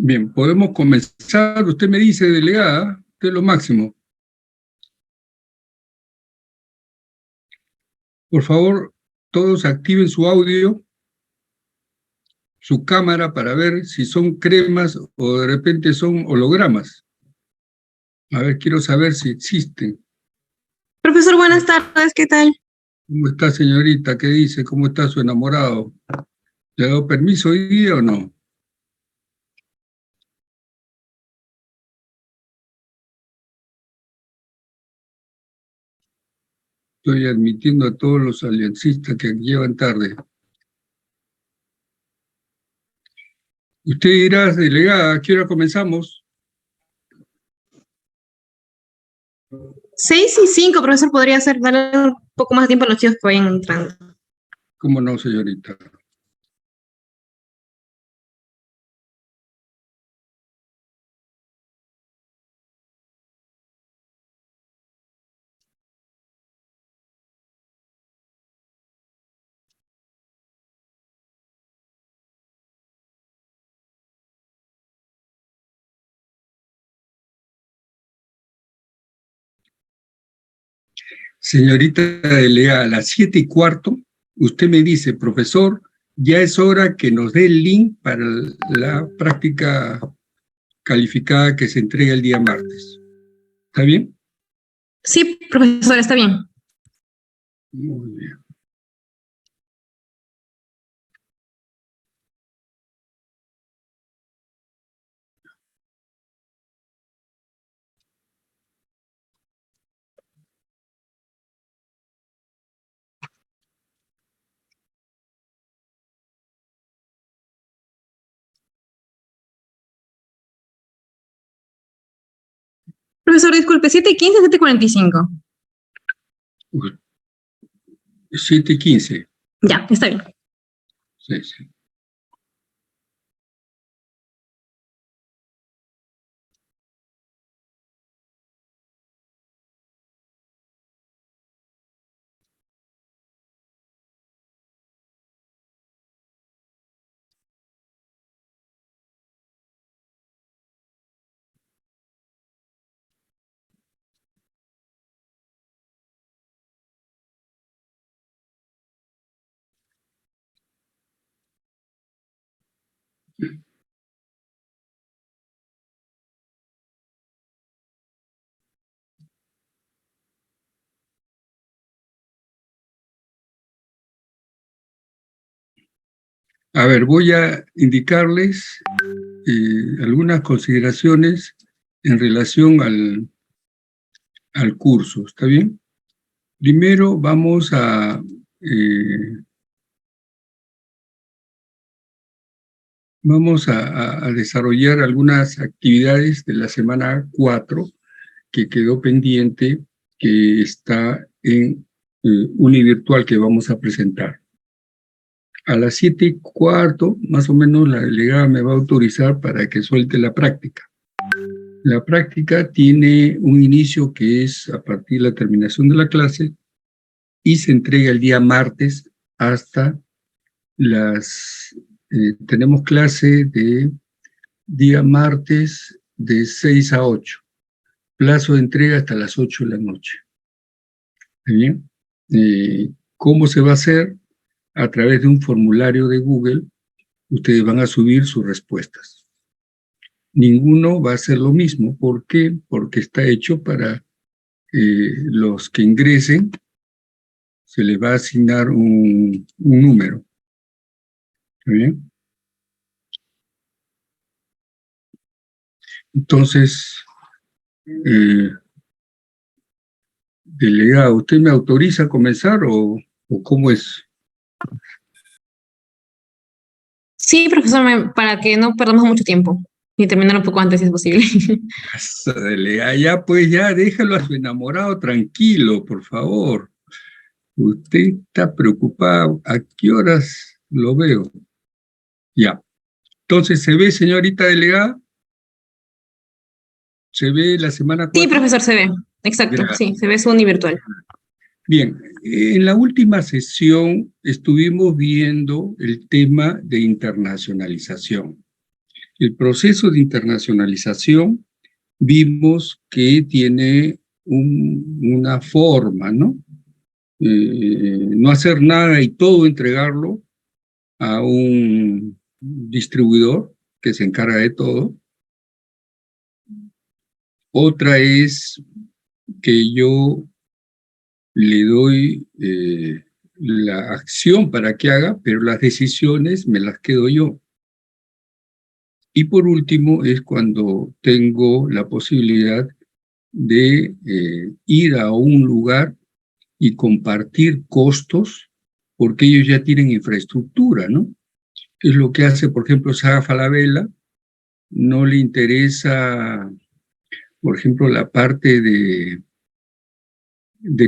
Bien, podemos comenzar. Usted me dice, delegada, usted es lo máximo. Por favor, todos activen su audio, su cámara para ver si son cremas o de repente son hologramas. A ver, quiero saber si existen. Profesor, buenas tardes, ¿qué tal? ¿Cómo está, señorita? ¿Qué dice? ¿Cómo está su enamorado? ¿Le ha dado permiso hoy día o no? Estoy admitiendo a todos los aliancistas que llevan tarde. Usted dirá, delegada, ¿a qué hora comenzamos? 6:05, profesor, podría ser darle un poco más de tiempo a los chicos que vayan entrando. ¿Cómo no, señorita? Señorita delegada, a las 7:15, usted me dice, profesor, ya es hora que nos dé el link para la práctica calificada que se entrega el día martes. ¿Está bien? Sí, profesor, está bien. Muy bien. Profesor, disculpe, 7:15, 7:45. 7:15. Ya, está bien. Sí, sí. A ver, voy a indicarles algunas consideraciones en relación al curso, ¿está bien? Primero vamos a desarrollar algunas actividades de la semana 4 que quedó pendiente, que está en Univirtual que vamos a presentar. A las 7:15, más o menos, la delegada me va a autorizar para que suelte la práctica. La práctica tiene un inicio que es a partir de la terminación de la clase y se entrega el día martes hasta tenemos clase de día martes de 6 a 8. Plazo de entrega hasta las 8 de la noche. ¿Bien? ¿Cómo se va a hacer? A través de un formulario de Google, ustedes van a subir sus respuestas. Ninguno va a hacer lo mismo. ¿Por qué? Porque está hecho para los que ingresen, se les va a asignar un número. ¿Está bien? Entonces, delegado, ¿usted me autoriza a comenzar o cómo es? Sí, profesor, para que no perdamos mucho tiempo y terminar un poco antes si es posible. Esa delegada, ya pues ya déjalo a su enamorado tranquilo, por favor. Usted está preocupado. ¿A qué horas lo veo? Ya. Entonces, ¿se ve, señorita delegada? ¿Se ve la semana 4? Sí, profesor, se ve. Exacto, Gracias. sí, se ve su univirtual. Bien, en la última sesión estuvimos viendo el tema de internacionalización. El proceso de internacionalización vimos que tiene una forma, ¿no? No hacer nada y todo entregarlo a un distribuidor que se encarga de todo. Otra es que yo le doy la acción para que haga, pero las decisiones me las quedo yo. Y por último es cuando tengo la posibilidad de ir a un lugar y compartir costos, porque ellos ya tienen infraestructura, ¿no? Es lo que hace, por ejemplo, Saga Falabella. No le interesa, por ejemplo, la parte de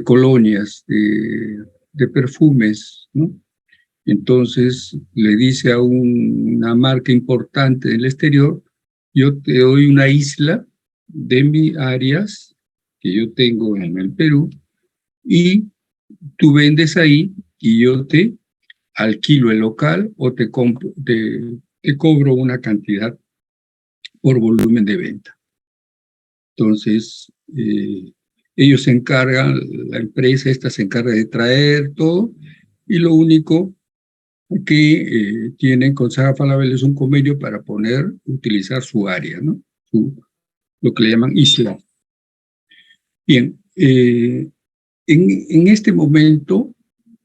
colonias, de perfumes, ¿no? Entonces le dice a una marca importante del exterior, yo te doy una isla de mis áreas que yo tengo en el Perú y tú vendes ahí y yo te alquilo el local o te cobro una cantidad por volumen de venta. Entonces, ellos se encargan, la empresa esta se encarga de traer todo y lo único que tienen con Saga Falabella es un convenio para utilizar su área, ¿no? Lo que le llaman isla. Bien, en este momento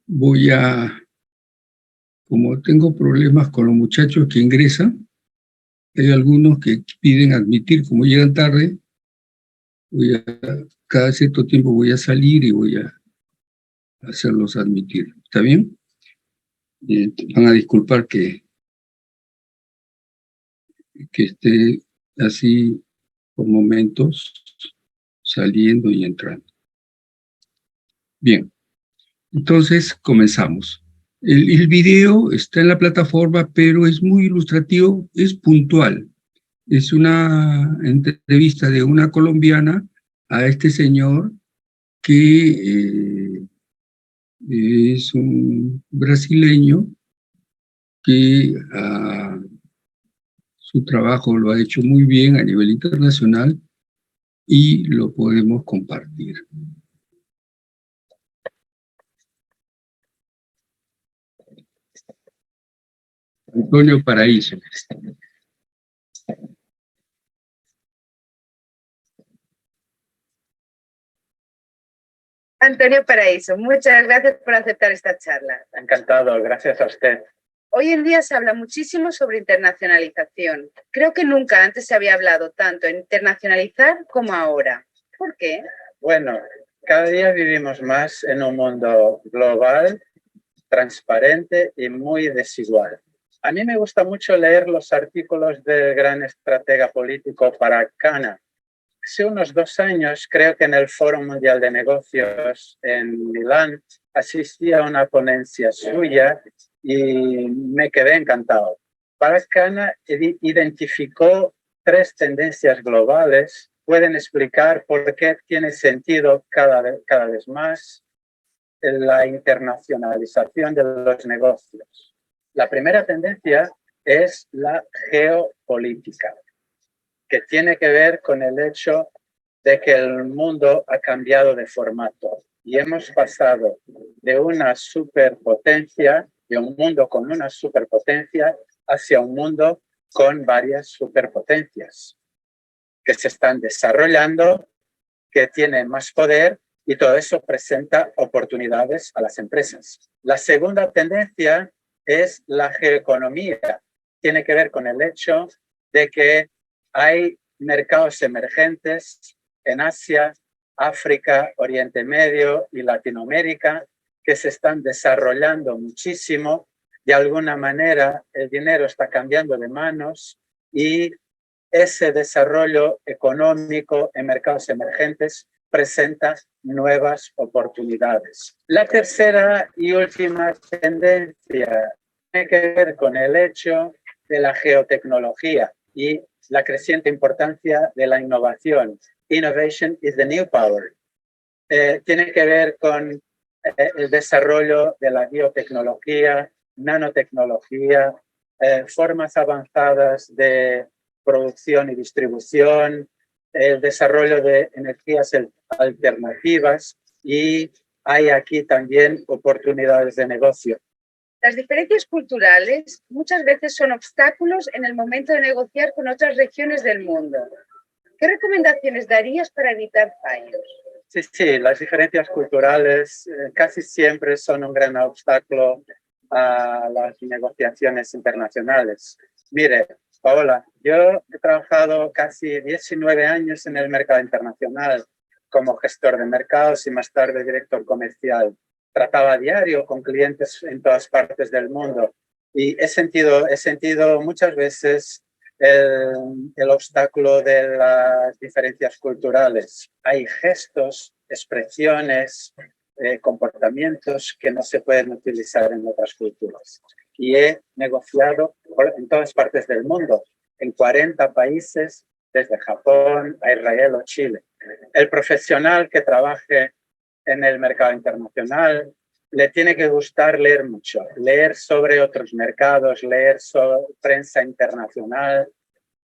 voy como tengo problemas con los muchachos que ingresan, hay algunos que piden admitir, como llegan tarde, cada cierto tiempo voy a salir y voy a hacerlos admitir. ¿Está bien? Van a disculpar que esté así por momentos saliendo y entrando. Bien, entonces comenzamos. El video está en la plataforma, pero es muy ilustrativo, es puntual. Es una entrevista de una colombiana a este señor que es un brasileño que su trabajo lo ha hecho muy bien a nivel internacional y lo podemos compartir. Antonio Paraíso. Antonio Paraíso, muchas gracias por aceptar esta charla. Encantado, gracias a usted. Hoy en día se habla muchísimo sobre internacionalización. Creo que nunca antes se había hablado tanto en internacionalizar como ahora. ¿Por qué? Bueno, cada día vivimos más en un mundo global, transparente y muy desigual. A mí me gusta mucho leer los artículos del gran estratega político Parag Khanna. Hace unos 2 años, creo que en el Foro Mundial de Negocios en Milán, asistí a una ponencia suya y me quedé encantado. Parag Khanna identificó 3 tendencias globales. Pueden explicar por qué tiene sentido cada vez más la internacionalización de los negocios. La primera tendencia es la geopolítica, que tiene que ver con el hecho de que el mundo ha cambiado de formato y hemos pasado de una superpotencia, de un mundo con una superpotencia, hacia un mundo con varias superpotencias que se están desarrollando, que tienen más poder y todo eso presenta oportunidades a las empresas. La segunda tendencia es la geoeconomía. Tiene que ver con el hecho de que hay mercados emergentes en Asia, África, Oriente Medio y Latinoamérica que se están desarrollando muchísimo. De alguna manera, el dinero está cambiando de manos y ese desarrollo económico en mercados emergentes presenta nuevas oportunidades. La tercera y última tendencia tiene que ver con el hecho de la geotecnología y la creciente importancia de la innovación. Innovation is the new power. Tiene que ver con el desarrollo de la biotecnología, nanotecnología, formas avanzadas de producción y distribución, el desarrollo de energías alternativas y hay aquí también oportunidades de negocio. Las diferencias culturales muchas veces son obstáculos en el momento de negociar con otras regiones del mundo. ¿Qué recomendaciones darías para evitar fallos? Sí, las diferencias culturales casi siempre son un gran obstáculo a las negociaciones internacionales. Mire, Paola, yo he trabajado casi 19 años en el mercado internacional como gestor de mercados y más tarde director comercial. Trataba a diario con clientes en todas partes del mundo y he sentido muchas veces el obstáculo de las diferencias culturales. Hay gestos, expresiones, comportamientos que no se pueden utilizar en otras culturas. Y he negociado en todas partes del mundo, en 40 países, desde Japón a Israel o Chile. El profesional que trabaje en el mercado internacional le tiene que gustar leer mucho, leer sobre otros mercados, leer sobre prensa internacional,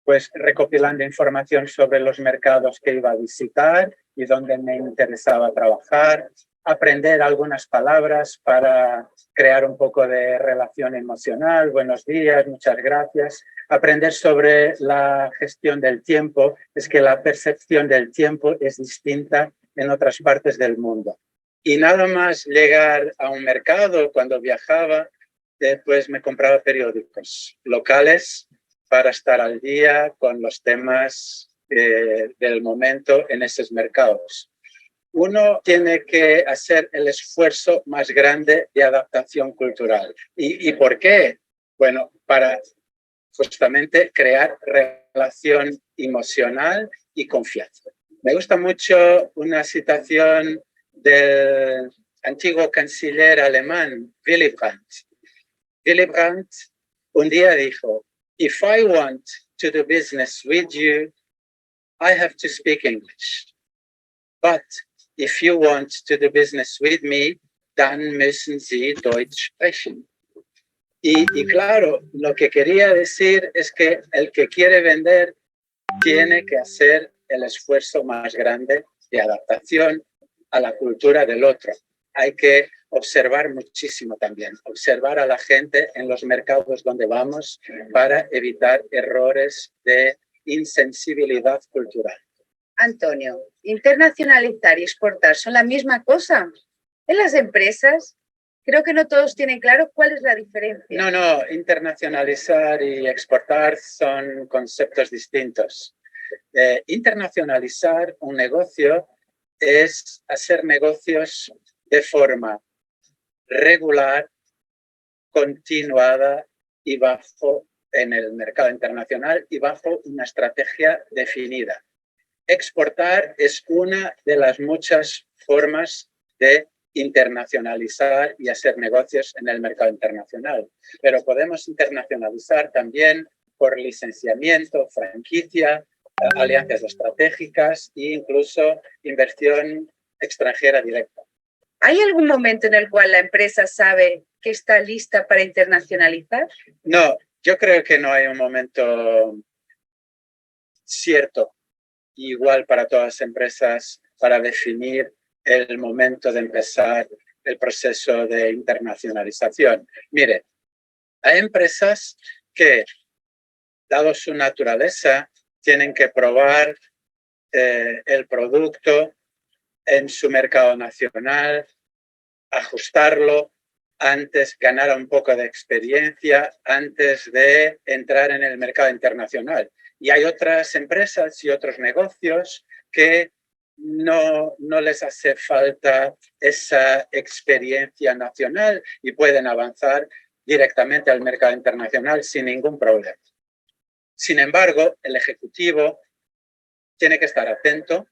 pues recopilando información sobre los mercados que iba a visitar y donde me interesaba trabajar, aprender algunas palabras para crear un poco de relación emocional, buenos días, muchas gracias, aprender sobre la gestión del tiempo, es que la percepción del tiempo es distinta en otras partes del mundo. Y nada más llegar a un mercado cuando viajaba, pues me compraba periódicos locales para estar al día con los temas del momento en esos mercados. Uno tiene que hacer el esfuerzo más grande de adaptación cultural. ¿Y por qué? Bueno, para justamente crear relación emocional y confianza. Me gusta mucho una citación del antiguo canciller alemán, Willy Brandt. Willy Brandt un día dijo, "If I want to do business with you, I have to speak English. But if you want to do business with me, dann müssen Sie Deutsch sprechen." Y claro, lo que quería decir es que el que quiere vender tiene que hacer el esfuerzo más grande de adaptación a la cultura del otro. Hay que observar muchísimo también, observar a la gente en los mercados donde vamos para evitar errores de insensibilidad cultural. Antonio, ¿internacionalizar y exportar son la misma cosa? En las empresas, creo que no todos tienen claro cuál es la diferencia. No, internacionalizar y exportar son conceptos distintos. Internacionalizar un negocio es hacer negocios de forma regular, continuada y bajo en el mercado internacional y bajo una estrategia definida. Exportar es una de las muchas formas de internacionalizar y hacer negocios en el mercado internacional, pero podemos internacionalizar también por licenciamiento, franquicia, alianzas estratégicas e incluso inversión extranjera directa. ¿Hay algún momento en el cual la empresa sabe que está lista para internacionalizar? No, yo creo que no hay un momento cierto, igual para todas las empresas, para definir el momento de empezar el proceso de internacionalización. Mire, hay empresas que, dado su naturaleza, tienen que probar el producto en su mercado nacional, ajustarlo antes, ganar un poco de experiencia antes de entrar en el mercado internacional. Y hay otras empresas y otros negocios que no les hace falta esa experiencia nacional y pueden avanzar directamente al mercado internacional sin ningún problema. Sin embargo, el ejecutivo tiene que estar atento,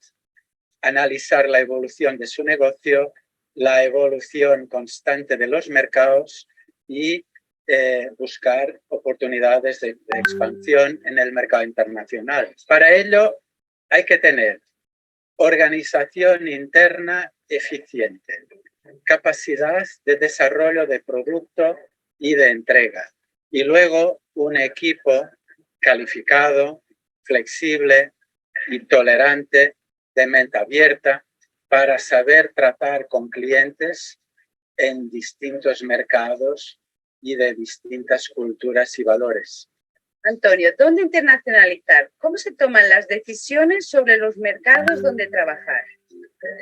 analizar la evolución de su negocio, la evolución constante de los mercados y buscar oportunidades de expansión en el mercado internacional. Para ello hay que tener organización interna eficiente, capacidad de desarrollo de producto y de entrega, y luego un equipo calificado flexible y tolerante, de mente abierta, para saber tratar con clientes en distintos mercados y de distintas culturas y valores. Antonio, ¿dónde internacionalizar? ¿Cómo se toman las decisiones sobre los mercados donde trabajar?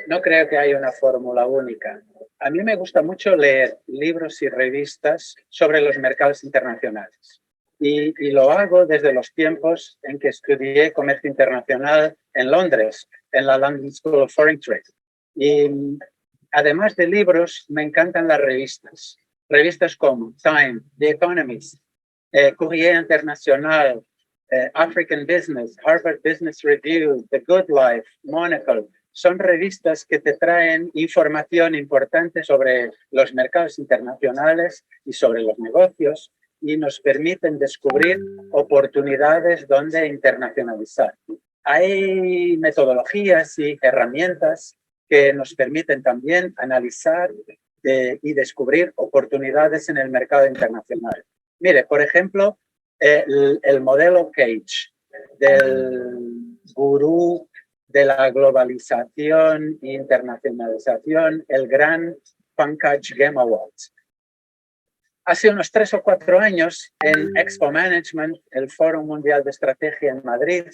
No creo que haya una fórmula única. A mí me gusta mucho leer libros y revistas sobre los mercados internacionales. Y lo hago desde los tiempos en que estudié comercio internacional en Londres, en la London School of Foreign Trade. Y además de libros, me encantan las revistas. Revistas como Time, The Economist, Courrier International, African Business, Harvard Business Review, The Good Life, Monocle. Son revistas que te traen información importante sobre los mercados internacionales y sobre los negocios y nos permiten descubrir oportunidades donde internacionalizar. Hay metodologías y herramientas que nos permiten también analizar y descubrir oportunidades en el mercado internacional. Mire, por ejemplo, el modelo Cage del gurú de la globalización e internacionalización, el gran Pankaj Ghemawat. Hace unos 3 o 4 años, en Expo Management, el Foro Mundial de Estrategia en Madrid,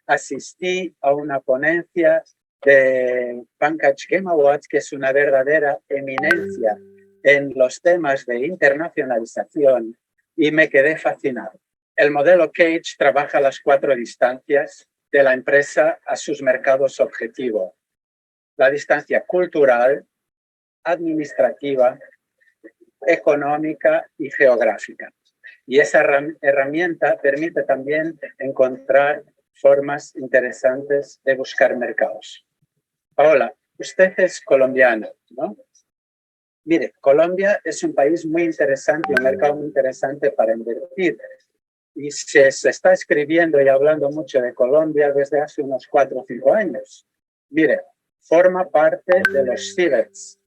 asistí a una ponencia de Pankaj Ghemawat, que es una verdadera eminencia en los temas de internacionalización, y me quedé fascinado. El modelo Cage trabaja las 4 distancias de la empresa a sus mercados objetivos. La distancia cultural, administrativa, económica y geográfica. Y esa herramienta permite también encontrar formas interesantes de buscar mercados. Paola, usted es colombiana, ¿no? Mire, Colombia es un país muy interesante, un mercado muy interesante para invertir. Y se está escribiendo y hablando mucho de Colombia desde hace unos 4 o 5 años. Mire, forma parte de los CIBEX.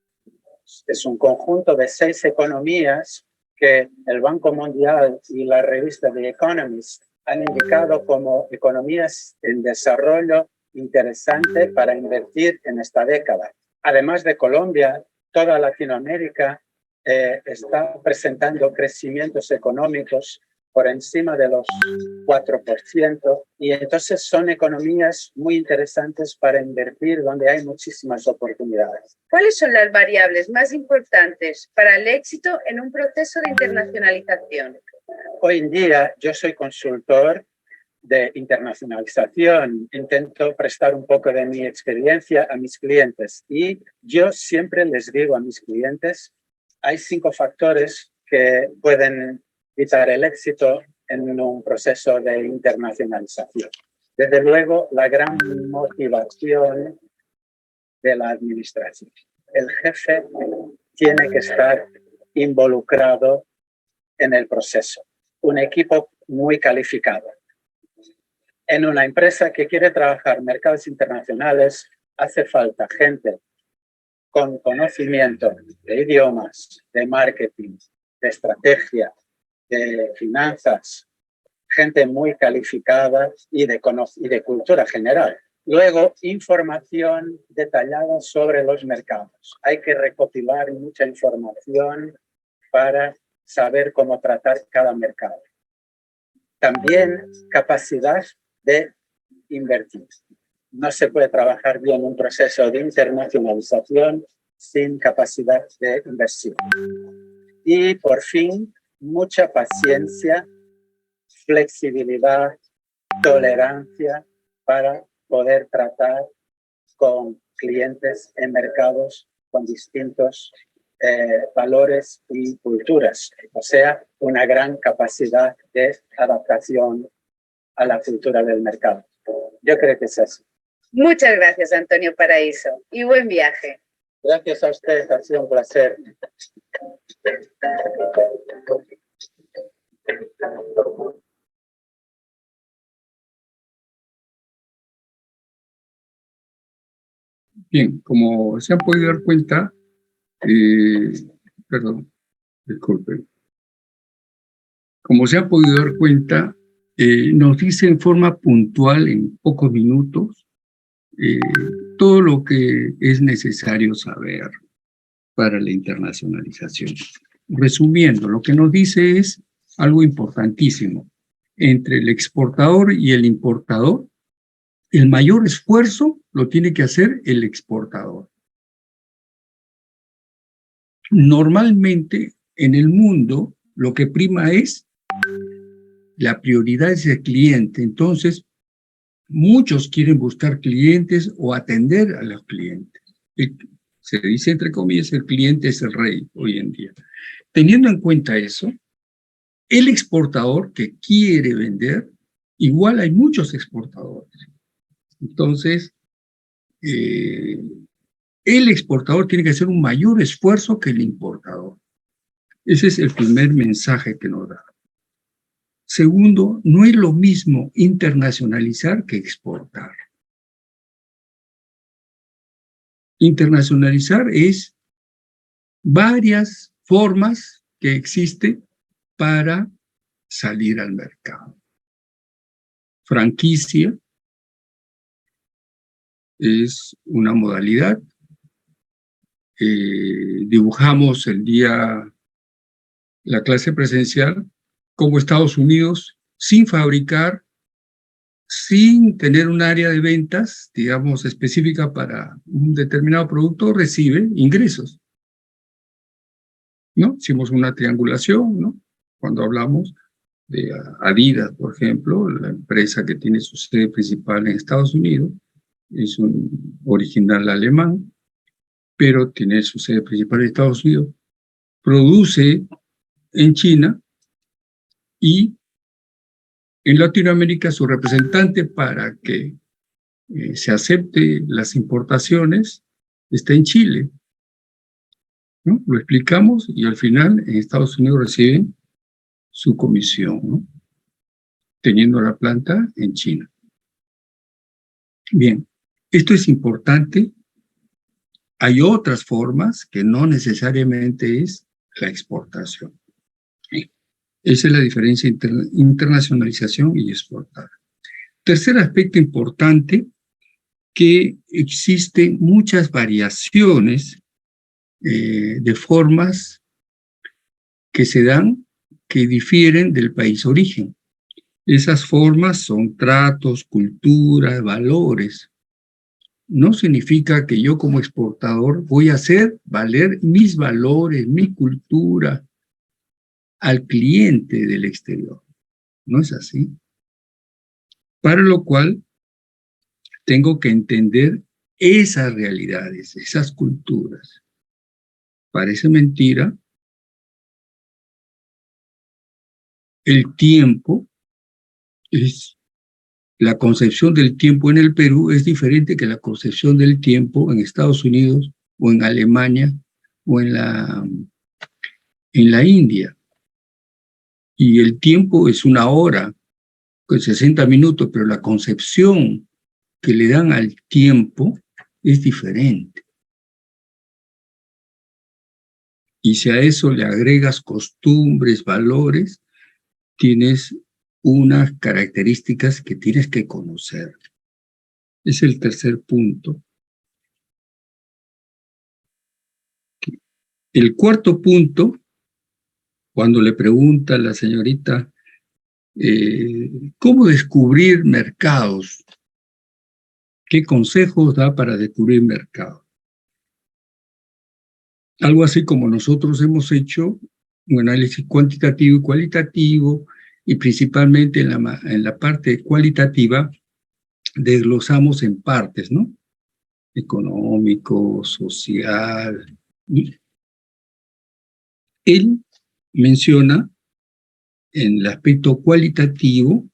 Es un conjunto de 6 economías que el Banco Mundial y la revista The Economist han indicado como economías en desarrollo interesante para invertir en esta década. Además de Colombia, toda Latinoamérica está presentando crecimientos económicos por encima de los 4%, y entonces son economías muy interesantes para invertir donde hay muchísimas oportunidades. ¿Cuáles son las variables más importantes para el éxito en un proceso de internacionalización? Hoy en día yo soy consultor de internacionalización, intento prestar un poco de mi experiencia a mis clientes y yo siempre les digo a mis clientes, hay 5 factores que pueden evitar el éxito en un proceso de internacionalización. Desde luego, la gran motivación de la administración. El jefe tiene que estar involucrado en el proceso. Un equipo muy calificado. En una empresa que quiere trabajar mercados internacionales, hace falta gente con conocimiento de idiomas, de marketing, de estrategia, de finanzas, gente muy calificada y de cultura general. Luego, información detallada sobre los mercados. Hay que recopilar mucha información para saber cómo tratar cada mercado. También capacidad de invertir. No se puede trabajar bien un proceso de internacionalización sin capacidad de inversión. Y por fin, mucha paciencia, flexibilidad, tolerancia para poder tratar con clientes en mercados con distintos valores y culturas. O sea, una gran capacidad de adaptación a la cultura del mercado. Yo creo que es así. Muchas gracias, Antonio Paraíso, y buen viaje. Gracias a ustedes, ha sido un placer. Bien, como se han podido dar cuenta, perdón, disculpen. Como se han podido dar cuenta, nos dice en forma puntual, en pocos minutos, todo lo que es necesario saber para la internacionalización. Resumiendo, lo que nos dice es algo importantísimo. Entre el exportador y el importador, el mayor esfuerzo lo tiene que hacer el exportador. Normalmente, en el mundo, lo que prima es la prioridad es el cliente. Entonces, muchos quieren buscar clientes o atender a los clientes. Se dice, entre comillas, el cliente es el rey hoy en día. Teniendo en cuenta eso, el exportador que quiere vender, igual hay muchos exportadores. Entonces, el exportador tiene que hacer un mayor esfuerzo que el importador. Ese es el primer mensaje que nos da. Segundo, no es lo mismo internacionalizar que exportar. Internacionalizar es varias formas que existen para salir al mercado. Franquicia es una modalidad. Dibujamos el día, la clase presencial, como Estados Unidos, sin fabricar, sin tener un área de ventas, digamos, específica para un determinado producto, recibe ingresos, ¿no? Hicimos una triangulación, ¿no? Cuando hablamos de Adidas, por ejemplo, la empresa que tiene su sede principal en Estados Unidos, es un original alemán, pero tiene su sede principal en Estados Unidos, produce en China y en Latinoamérica su representante para que se acepte las importaciones está en Chile, ¿no? Lo explicamos y al final en Estados Unidos reciben su comisión, ¿no? Teniendo la planta en China. Bien, esto es importante. Hay otras formas que no necesariamente es la exportación. Esa es la diferencia entre internacionalización y exportar. Tercer aspecto importante, que existen muchas variaciones de formas que se dan, que difieren del país origen. Esas formas son tratos, culturas, valores. No significa que yo como exportador voy a hacer valer mis valores, mi cultura al cliente del exterior. No es así. Para lo cual tengo que entender esas realidades, esas culturas. Parece mentira. El tiempo es, la concepción del tiempo en el Perú es diferente que la concepción del tiempo en Estados Unidos o en Alemania o en la India. Y el tiempo es una hora, con 60 minutos, pero la concepción que le dan al tiempo es diferente. Y si a eso le agregas costumbres, valores, tienes unas características que tienes que conocer. Es el tercer punto. El cuarto punto, cuando le pregunta a la señorita cómo descubrir mercados, qué consejos da para descubrir mercados. Algo así como nosotros hemos hecho un análisis cuantitativo y cualitativo, y principalmente en la parte cualitativa desglosamos en partes, ¿no? Económico, social. Él menciona en el aspecto cualitativo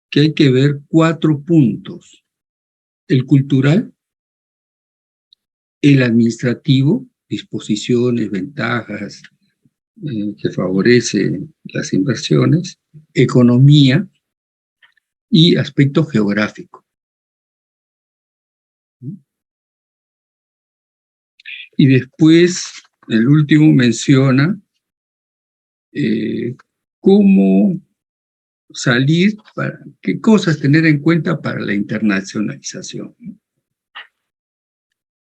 que hay que ver 4 puntos: el cultural, el administrativo, disposiciones, ventajas que favorecen las inversiones, economía y aspecto geográfico. Y después, el último menciona cómo salir, qué cosas tener en cuenta para la internacionalización.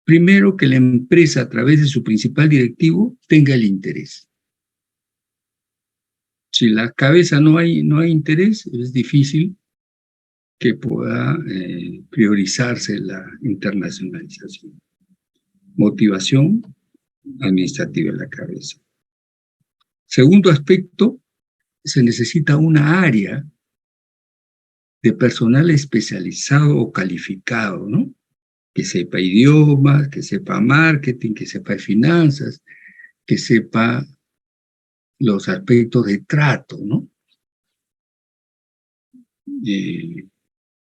Primero, que la empresa, a través de su principal directivo, tenga el interés. Si la cabeza no hay interés, es difícil que pueda priorizarse la internacionalización. Motivación administrativa en la cabeza. Segundo aspecto, se necesita una área de personal especializado o calificado, ¿no? Que sepa idiomas, que sepa marketing, que sepa finanzas, que sepa los aspectos de trato, ¿no?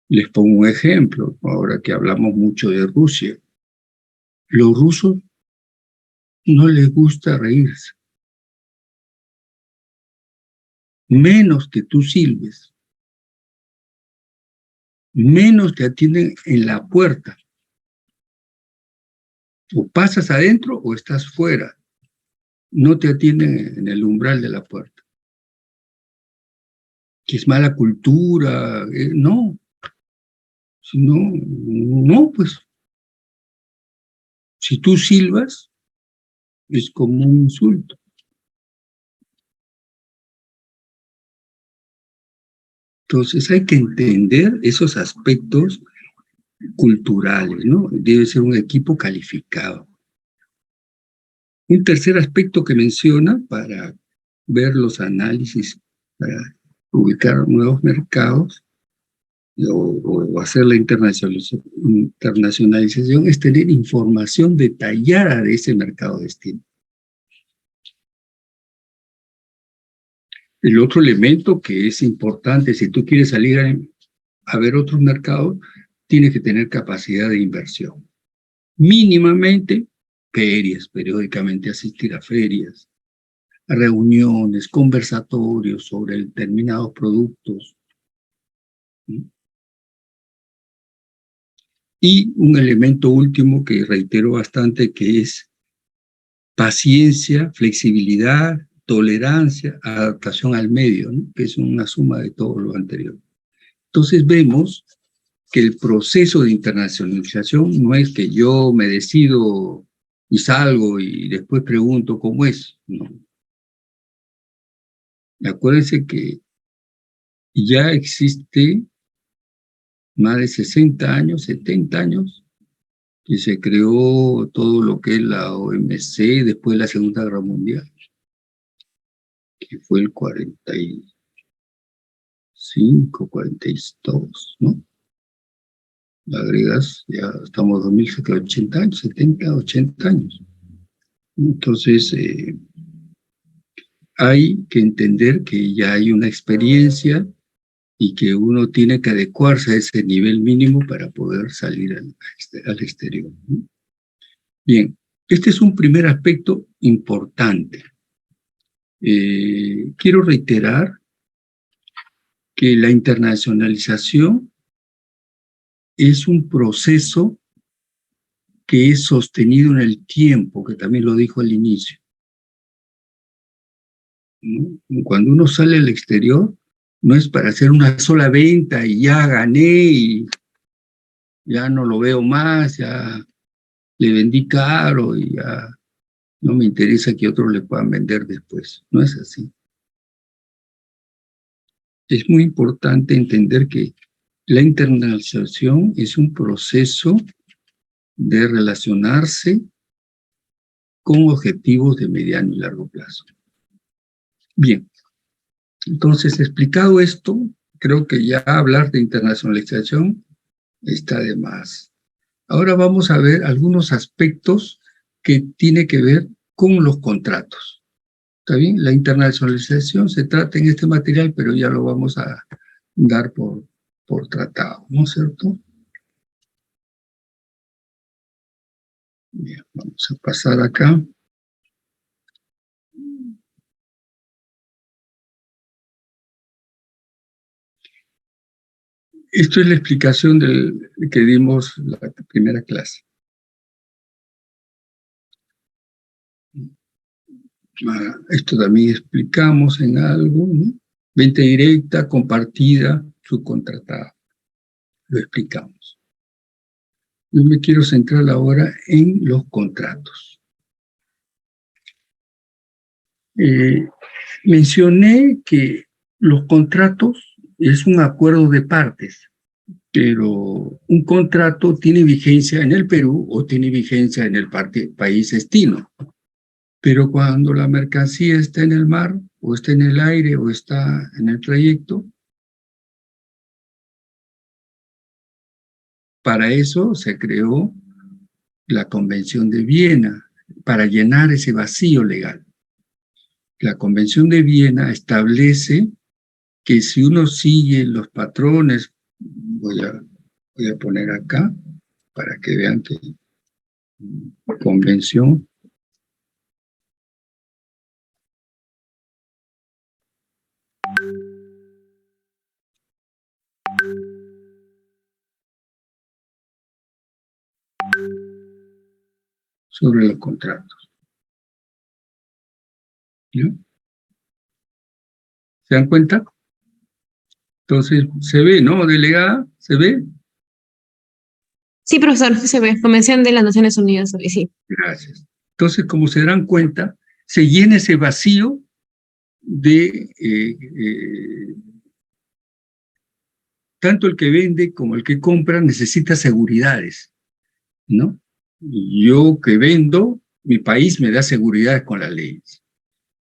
Les pongo un ejemplo, ahora que hablamos mucho de Rusia. Los rusos no les gusta reírse. Menos que tú silbes, menos te atienden en la puerta. O pasas adentro o estás fuera. No te atienden en el umbral de la puerta. Que es mala cultura, no. No, pues. Si tú silbas, es como un insulto. Entonces hay que entender esos aspectos culturales, ¿no? Debe ser un equipo calificado. Un tercer aspecto que menciona para ver los análisis, para ubicar nuevos mercados o hacer la internacionalización es tener información detallada de ese mercado destino. El otro elemento que es importante, si tú quieres salir a ver otros mercados, tienes que tener capacidad de inversión. Mínimamente, ferias, periódicamente asistir a ferias, a reuniones, conversatorios sobre determinados productos. Y un elemento último que reitero bastante, que es paciencia, flexibilidad, tolerancia, adaptación al medio, ¿no? Que es una suma de todo lo anterior. Entonces vemos que el proceso de internacionalización no es que yo me decido y salgo y después pregunto cómo es, no. Acuérdense que ya existe más de 60 años, 70 años, que se creó todo lo que es la OMC después de la Segunda Guerra Mundial, que fue el 45, 42, ¿no? Agregas, ya estamos 2080 años, 70, 80 años. Entonces, hay que entender que ya hay una experiencia y que uno tiene que adecuarse a ese nivel mínimo para poder salir al exterior. Bien, este es un primer aspecto importante. Quiero reiterar que la internacionalización es un proceso que es sostenido en el tiempo, que también lo dijo al inicio. Cuando uno sale al exterior, no es para hacer una sola venta y ya gané y ya no lo veo más, ya le vendí caro y ya no me interesa que otros le puedan vender después. No es así. Es muy importante entender que la internacionalización es un proceso de relacionarse con objetivos de mediano y largo plazo. Bien, entonces explicado esto, creo que ya hablar de internacionalización está de más. Ahora vamos a ver algunos aspectos que tienen que ver con los contratos. ¿Está bien? La internacionalización se trata en este material, pero ya lo vamos a dar por tratado, ¿no es cierto? Bien, vamos a pasar acá. Esto es la explicación que dimos la primera clase. Esto también explicamos en algo, ¿no? Venta directa, compartida, subcontratada. Lo explicamos. Yo me quiero centrar ahora en los contratos. Mencioné que los contratos es un acuerdo de partes, pero un contrato tiene vigencia en el Perú o tiene vigencia en el país destino. Pero cuando la mercancía está en el mar, o está en el aire, o está en el trayecto, para eso se creó la Convención de Viena, para llenar ese vacío legal. La Convención de Viena establece que si uno sigue los patrones, voy a poner acá, para que vean que Convención sobre los contratos. ¿Ya? ¿Se dan cuenta? Entonces, se ve, ¿no, delegada? ¿Se ve? Sí, profesor, sí se ve. Convención de las Naciones Unidas, sí. Gracias. Entonces, como se darán cuenta, se llena ese vacío de tanto el que vende como el que compra necesita seguridades, ¿no? Yo que vendo, mi país me da seguridades con las leyes.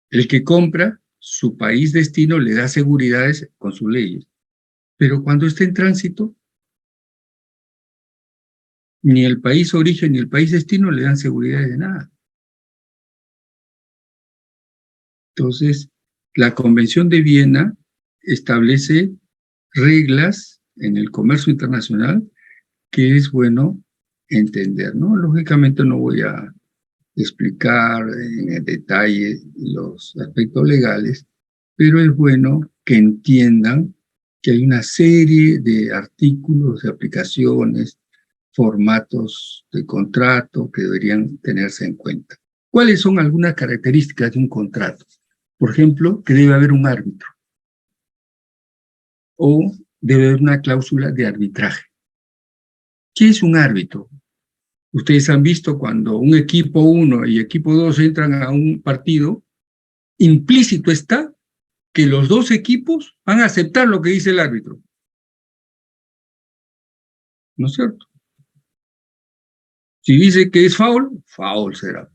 El que compra, su país destino le da seguridades con sus leyes. Pero cuando está en tránsito, ni el país origen ni el país destino le dan seguridad de nada. Entonces, la Convención de Viena establece reglas en el comercio internacional que es bueno entender, ¿no? Lógicamente no voy a explicar en detalle los aspectos legales, pero es bueno que entiendan que hay una serie de artículos, de aplicaciones, formatos de contrato que deberían tenerse en cuenta. ¿Cuáles son algunas características de un contrato? Por ejemplo, que debe haber un árbitro o debe haber una cláusula de arbitraje. ¿Qué es un árbitro? Ustedes han visto cuando un equipo 1 y equipo 2 entran a un partido, implícito está que los dos equipos van a aceptar lo que dice el árbitro. ¿No es cierto? Si dice que es foul, foul será.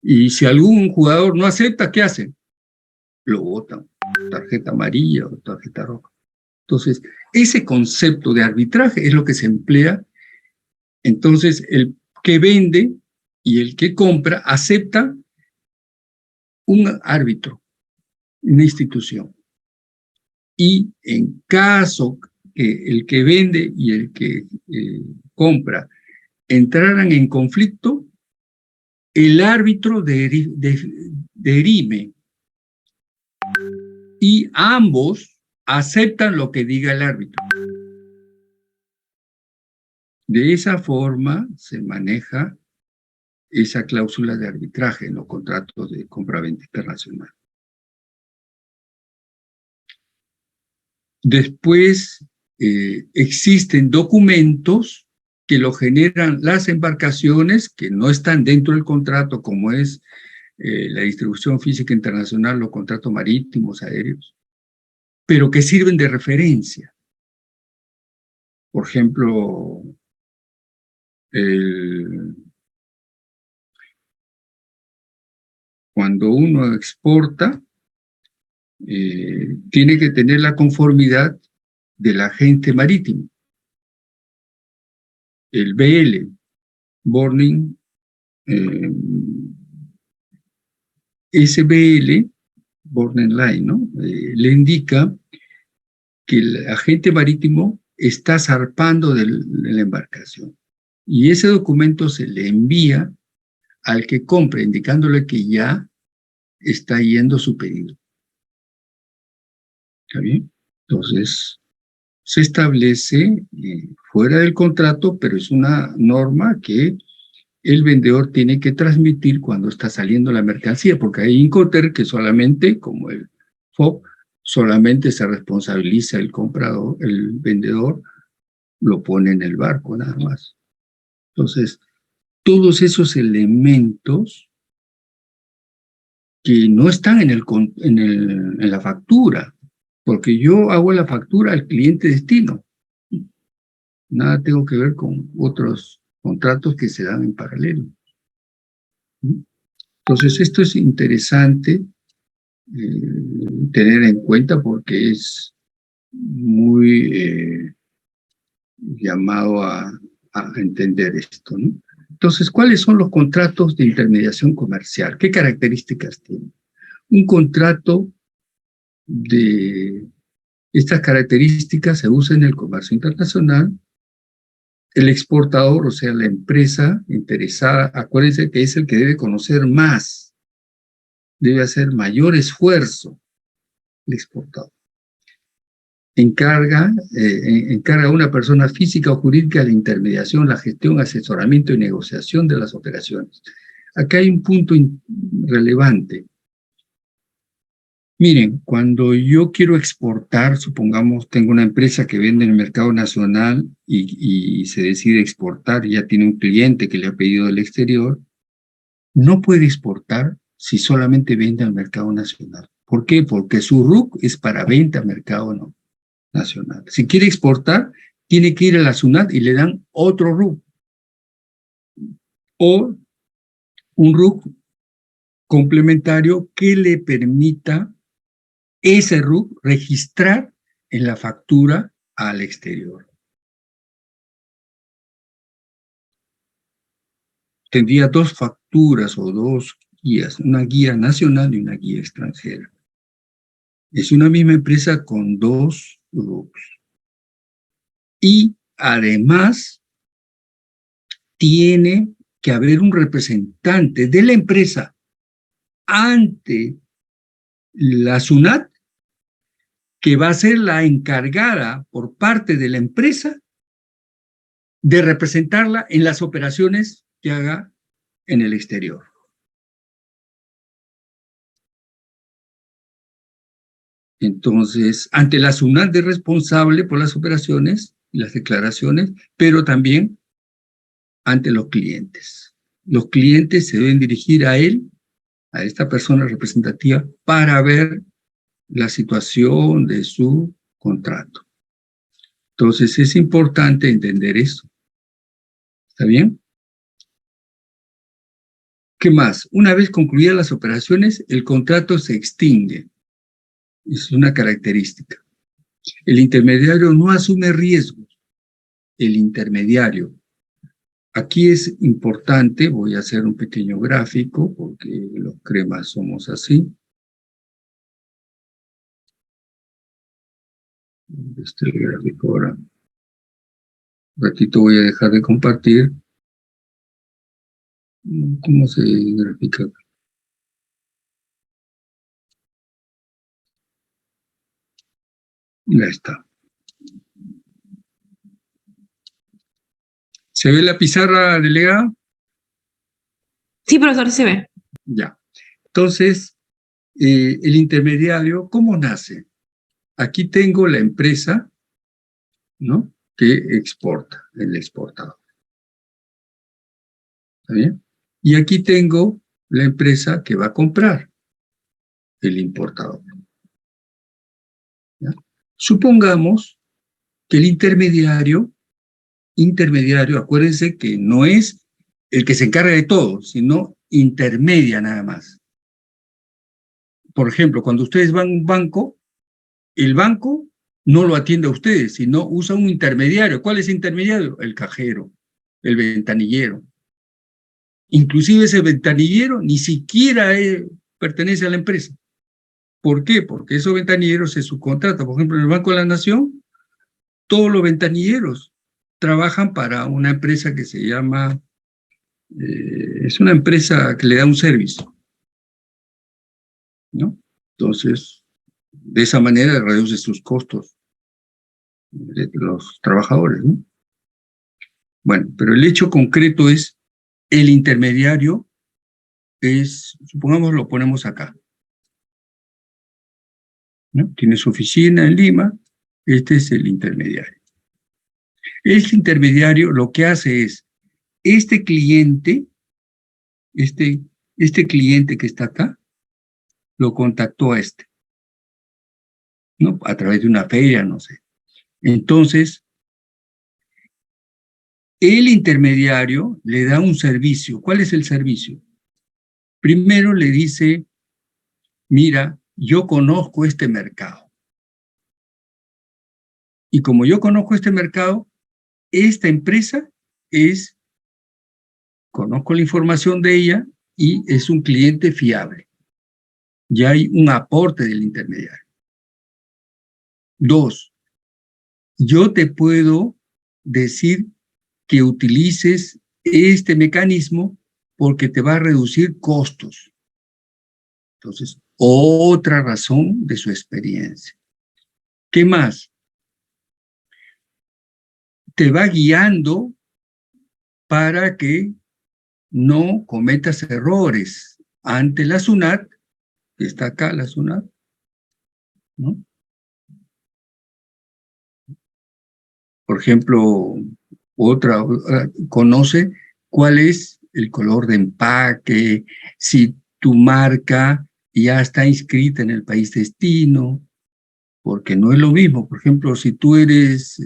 Y si algún jugador no acepta, ¿qué hacen? Lo botan. Tarjeta amarilla o tarjeta roja. Entonces, ese concepto de arbitraje es lo que se emplea. Entonces, el que vende y el que compra acepta un árbitro, una institución. Y en caso que el que vende y el que compra entraran en conflicto, el árbitro dirime y ambos aceptan lo que diga el árbitro. De esa forma se maneja esa cláusula de arbitraje en los contratos de compra-venta internacional. Después existen documentos que lo generan las embarcaciones que no están dentro del contrato, como es la distribución física internacional, los contratos marítimos, aéreos, pero que sirven de referencia. Por ejemplo, cuando uno exporta, tiene que tener la conformidad del agente marítimo. El BL, Boarding, SBL, Boarding Line, ¿no? Le indica que el agente marítimo está zarpando de la embarcación. Y ese documento se le envía al que compra, indicándole que ya está yendo su pedido. ¿Está bien? Entonces, se establece fuera del contrato, pero es una norma que el vendedor tiene que transmitir cuando está saliendo la mercancía, porque hay Incoterm que solamente, como el FOB, solamente se responsabiliza el comprador, el vendedor lo pone en el barco nada más. Entonces, todos esos elementos que no están en la factura, porque yo hago la factura al cliente destino. Nada tengo que ver con otros contratos que se dan en paralelo. Entonces, esto es interesante tener en cuenta porque es muy llamado a entender esto, ¿no? Entonces, ¿cuáles son los contratos de intermediación comercial? ¿Qué características tienen? Un contrato de estas características se usa en el comercio internacional. El exportador, o sea, la empresa interesada, acuérdense que es el que debe conocer más, debe hacer mayor esfuerzo el exportador. Encarga a una persona física o jurídica la intermediación, la gestión, asesoramiento y negociación de las operaciones. Acá hay un punto relevante. Miren, cuando yo quiero exportar, supongamos, tengo una empresa que vende en el mercado nacional y se decide exportar, y ya tiene un cliente que le ha pedido del exterior, no puede exportar si solamente vende al mercado nacional. ¿Por qué? Porque su RUC es para venta al mercado nacional. Si quiere exportar, tiene que ir a la SUNAT y le dan otro RUC. O un RUC complementario que le permita ese RUC registrar en la factura al exterior. Tendría dos facturas o dos guías, una guía nacional y una guía extranjera. Es una misma empresa con dos RUCs. Y además tiene que haber un representante de la empresa ante la SUNAT que va a ser la encargada por parte de la empresa de representarla en las operaciones que haga en el exterior. Entonces, ante la SUNAT es responsable por las operaciones y las declaraciones, pero también ante los clientes. Los clientes se deben dirigir a él, a esta persona representativa, para ver la situación de su contrato. Entonces, es importante entender eso. ¿Está bien? ¿Qué más? Una vez concluidas las operaciones, el contrato se extingue. Es una característica. El intermediario no asume riesgos. El intermediario. Aquí es importante, voy a hacer un pequeño gráfico, porque los cremas somos así. Este gráfico ahora. Un ratito voy a dejar de compartir. ¿Cómo se grafica? Ya está. ¿Se ve la pizarra, delegada? Sí, profesor, se ve. Ya. Entonces, el intermediario, ¿cómo nace? Aquí tengo la empresa, ¿no?, que exporta, el exportador. ¿Está bien? Y aquí tengo la empresa que va a comprar, el importador. ¿Ya? Supongamos que el intermediario, acuérdense que no es el que se encarga de todo, sino intermedia nada más. Por ejemplo, cuando ustedes van a un banco, el banco no lo atiende a ustedes, sino usa un intermediario. ¿Cuál es el intermediario? El cajero, el ventanillero. Inclusive ese ventanillero ni siquiera pertenece a la empresa. ¿Por qué? Porque esos ventanilleros se subcontratan. Por ejemplo, en el Banco de la Nación, todos los ventanilleros trabajan para una empresa que se llama, es una empresa que le da un servicio, ¿no? Entonces, de esa manera reduce sus costos de los trabajadores, ¿no? Bueno, pero el hecho concreto es el intermediario es, supongamos lo ponemos acá, ¿no? Tiene su oficina en Lima, este es el intermediario. Este intermediario lo que hace es, este cliente que está acá, lo contactó a este, ¿no? A través de una feria, no sé. Entonces, el intermediario le da un servicio. ¿Cuál es el servicio? Primero le dice, mira, yo conozco este mercado. Y como yo conozco este mercado, esta empresa conozco la información de ella y es un cliente fiable. Ya hay un aporte del intermediario. 2, yo te puedo decir que utilices este mecanismo porque te va a reducir costos. Entonces, otra razón de su experiencia. ¿Qué más? Te va guiando para que no cometas errores ante la SUNAT, que está acá la SUNAT, ¿no? Por ejemplo, conoce cuál es el color de empaque, si tu marca ya está inscrita en el país destino, porque no es lo mismo. Por ejemplo, si tú eres,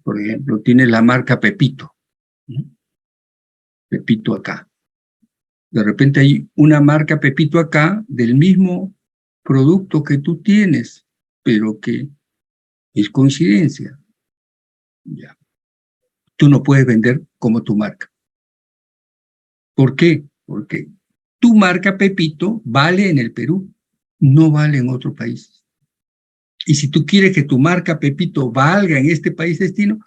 por ejemplo, tienes la marca Pepito, ¿no? Pepito acá. De repente hay una marca Pepito acá del mismo producto que tú tienes, pero que es coincidencia. Ya. Tú no puedes vender como tu marca. ¿Por qué? Porque tu marca Pepito vale en el Perú, no vale en otro país. Y si tú quieres que tu marca Pepito valga en este país destino,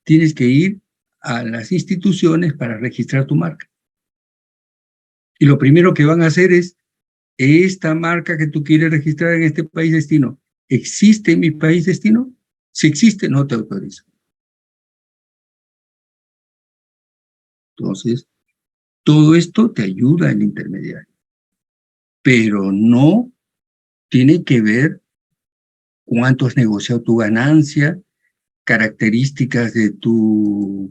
tienes que ir a las instituciones para registrar tu marca. Y lo primero que van a hacer es, esta marca que tú quieres registrar en este país destino, ¿existe en mi país destino? Si existe, no te autorizo. Entonces, todo esto te ayuda en el intermediario, pero no tiene que ver cuánto has negociado tu ganancia, características de tu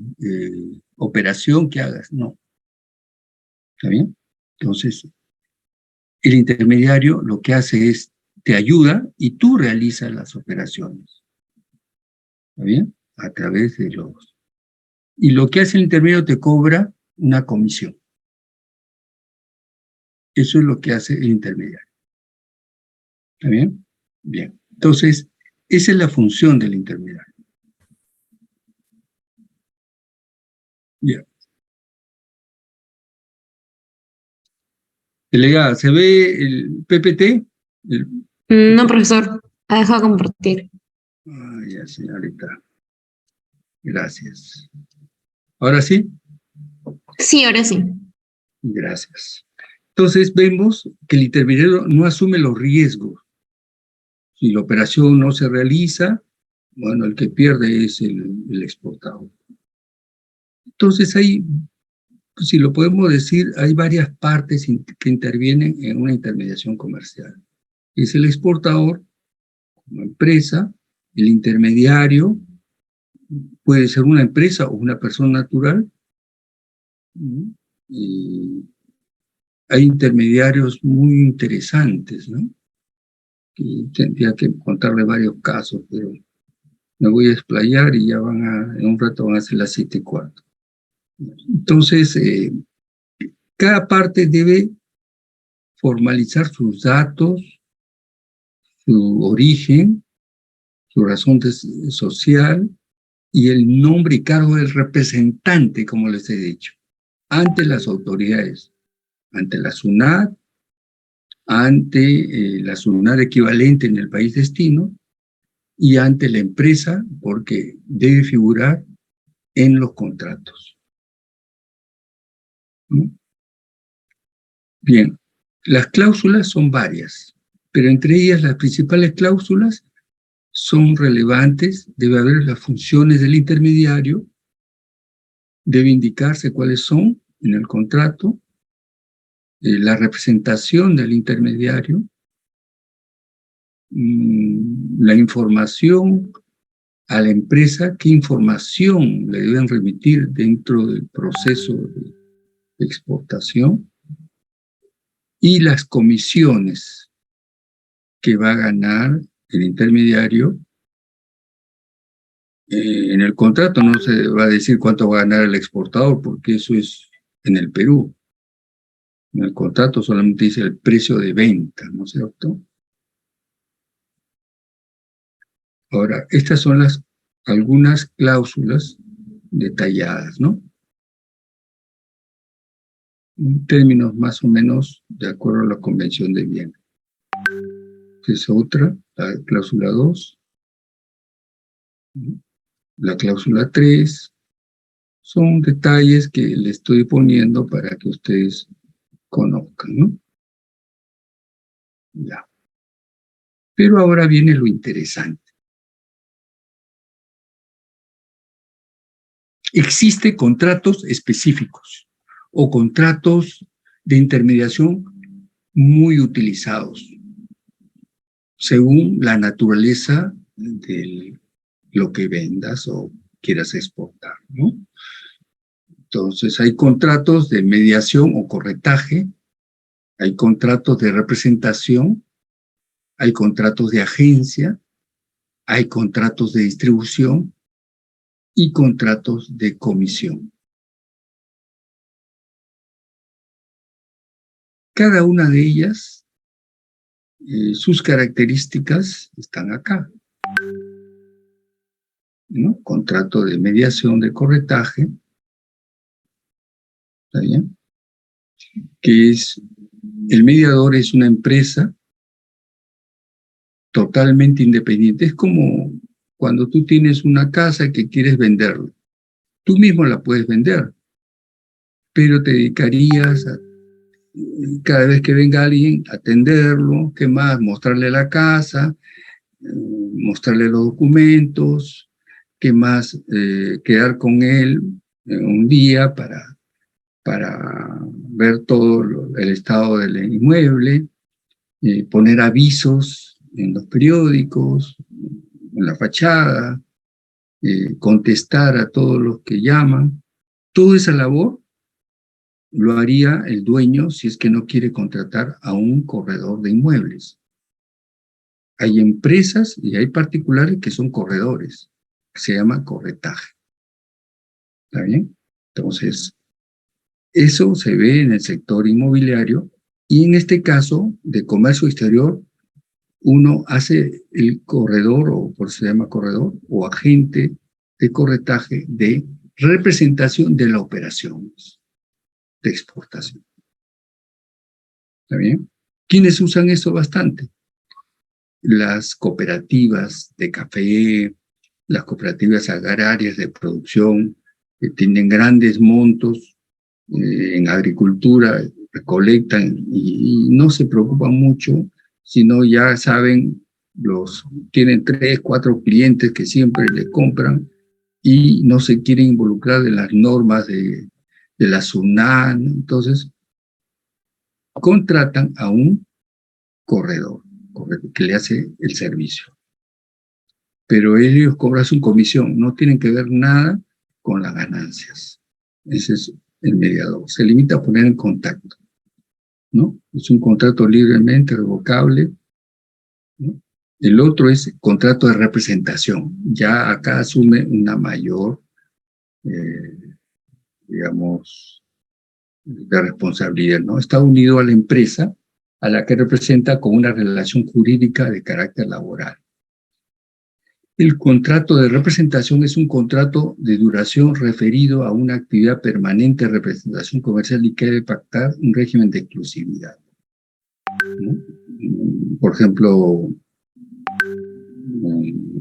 operación que hagas, no. ¿Está bien? Entonces, el intermediario lo que hace es, te ayuda y tú realizas las operaciones. ¿Está bien? A través de los... Y lo que hace el intermediario te cobra una comisión. Eso es lo que hace el intermediario. ¿Está bien? Bien. Entonces, esa es la función del intermediario. Ya. Delegada, ¿se ve el PPT? No, profesor, ha dejado de compartir. Ya, señorita. Gracias. ¿Ahora sí? Sí, ahora sí. Gracias. Entonces vemos que el intermediario no asume los riesgos. Si la operación no se realiza, bueno, el que pierde es el exportador. Entonces hay, si lo podemos decir, hay varias partes que intervienen en una intermediación comercial. Es el exportador como empresa, el intermediario puede ser una empresa o una persona natural. Y hay intermediarios muy interesantes, ¿no? Y tendría que contarle varios casos, pero me voy a explayar y ya en un rato van a ser las 7:15. Entonces, cada parte debe formalizar sus datos, su origen, su razón social y el nombre y cargo del representante, como les he dicho, ante las autoridades, ante la SUNAT, ante la SUNAT equivalente en el país destino y ante la empresa, porque debe figurar en los contratos. ¿No? Bien, las cláusulas son varias, pero entre ellas las principales cláusulas son relevantes. Debe haber las funciones del intermediario, debe indicarse cuáles son en el contrato, la representación del intermediario, la información a la empresa, qué información le deben remitir dentro del proceso de exportación y las comisiones que va a ganar el intermediario. En el contrato no se va a decir cuánto va a ganar el exportador, porque eso es en el Perú. En el contrato solamente dice el precio de venta, ¿no es cierto? Ahora, estas son algunas cláusulas detalladas, ¿no? En términos más o menos de acuerdo a la Convención de Viena. Es otra, la cláusula 2, la cláusula 3, son detalles que le estoy poniendo para que ustedes conozcan, ¿no? Ya. Pero ahora viene lo interesante. Existen contratos específicos o contratos de intermediación muy utilizados según la naturaleza de lo que vendas o quieras exportar, ¿no? Entonces, hay contratos de mediación o corretaje, hay contratos de representación, hay contratos de agencia, hay contratos de distribución y contratos de comisión. Cada una de ellas, sus características están acá, ¿no? Contrato de mediación de corretaje, ¿está bien? Que es, el mediador es una empresa totalmente independiente. Es como cuando tú tienes una casa que quieres venderla. Tú mismo la puedes vender, pero te dedicarías a, cada vez que venga alguien, atenderlo, ¿qué más? Mostrarle la casa, mostrarle los documentos, ¿qué más? Quedar con él un día para ver todo el estado del inmueble, poner avisos en los periódicos, en la fachada, contestar a todos los que llaman. Toda esa labor lo haría el dueño si es que no quiere contratar a un corredor de inmuebles. Hay empresas y hay particulares que son corredores, que se llama corretaje. ¿Está bien? Entonces, eso se ve en el sector inmobiliario y en este caso de comercio exterior, uno hace el corredor, o por eso se llama corredor, o agente de corretaje de representación de las operaciones de exportación. ¿Está bien? ¿Quiénes usan eso bastante? Las cooperativas de café, las cooperativas agrarias de producción, que tienen grandes montos en agricultura, recolectan y no se preocupan mucho, sino ya saben, tienen 3, 4 clientes que siempre les compran y no se quieren involucrar en las normas de la SUNAT. Entonces, contratan a un corredor que le hace el servicio. Pero ellos cobran su comisión, no tienen que ver nada con las ganancias. Ese es el mediador. Se limita a poner en contacto, ¿no? Es un contrato libremente revocable, ¿no? El otro es contrato de representación. Ya acá asume una mayor, digamos, de responsabilidad, ¿no? Está unido a la empresa a la que representa con una relación jurídica de carácter laboral. El contrato de representación es un contrato de duración referido a una actividad permanente de representación comercial y que debe pactar un régimen de exclusividad, ¿no? Por ejemplo,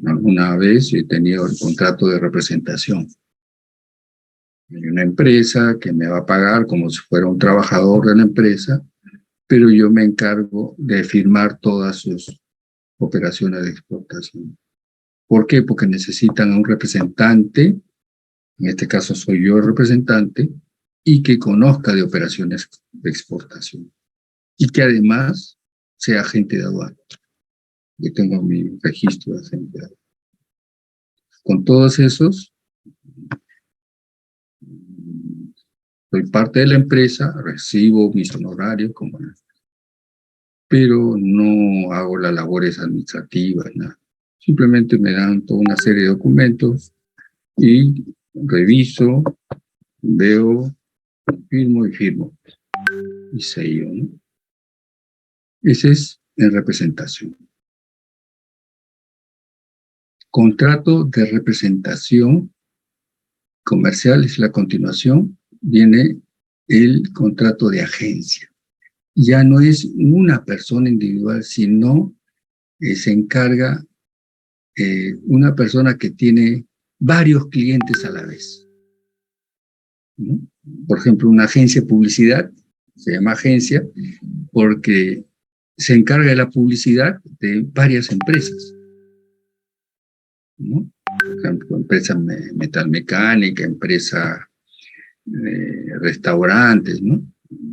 alguna vez he tenido el contrato de representación. Hay una empresa que me va a pagar como si fuera un trabajador de la empresa, pero yo me encargo de firmar todas sus operaciones de exportación. ¿Por qué? Porque necesitan a un representante, en este caso soy yo el representante, y que conozca de operaciones de exportación. Y que además sea agente de aduana. Yo tengo mi registro de desempleado. Con todos esos, soy parte de la empresa, recibo mis honorarios, pero no hago las labores administrativas, nada. Simplemente me dan toda una serie de documentos y reviso, veo, firmo y firmo. Y sello, ¿no? Ese es en representación. Contrato de representación comercial es la continuación. Viene el contrato de agencia. Ya no es una persona individual, sino se encarga una persona que tiene varios clientes a la vez, ¿no? Por ejemplo, una agencia de publicidad se llama agencia porque se encarga de la publicidad de varias empresas, ¿no? Por ejemplo, empresa metalmecánica, empresa restaurantes, ¿no?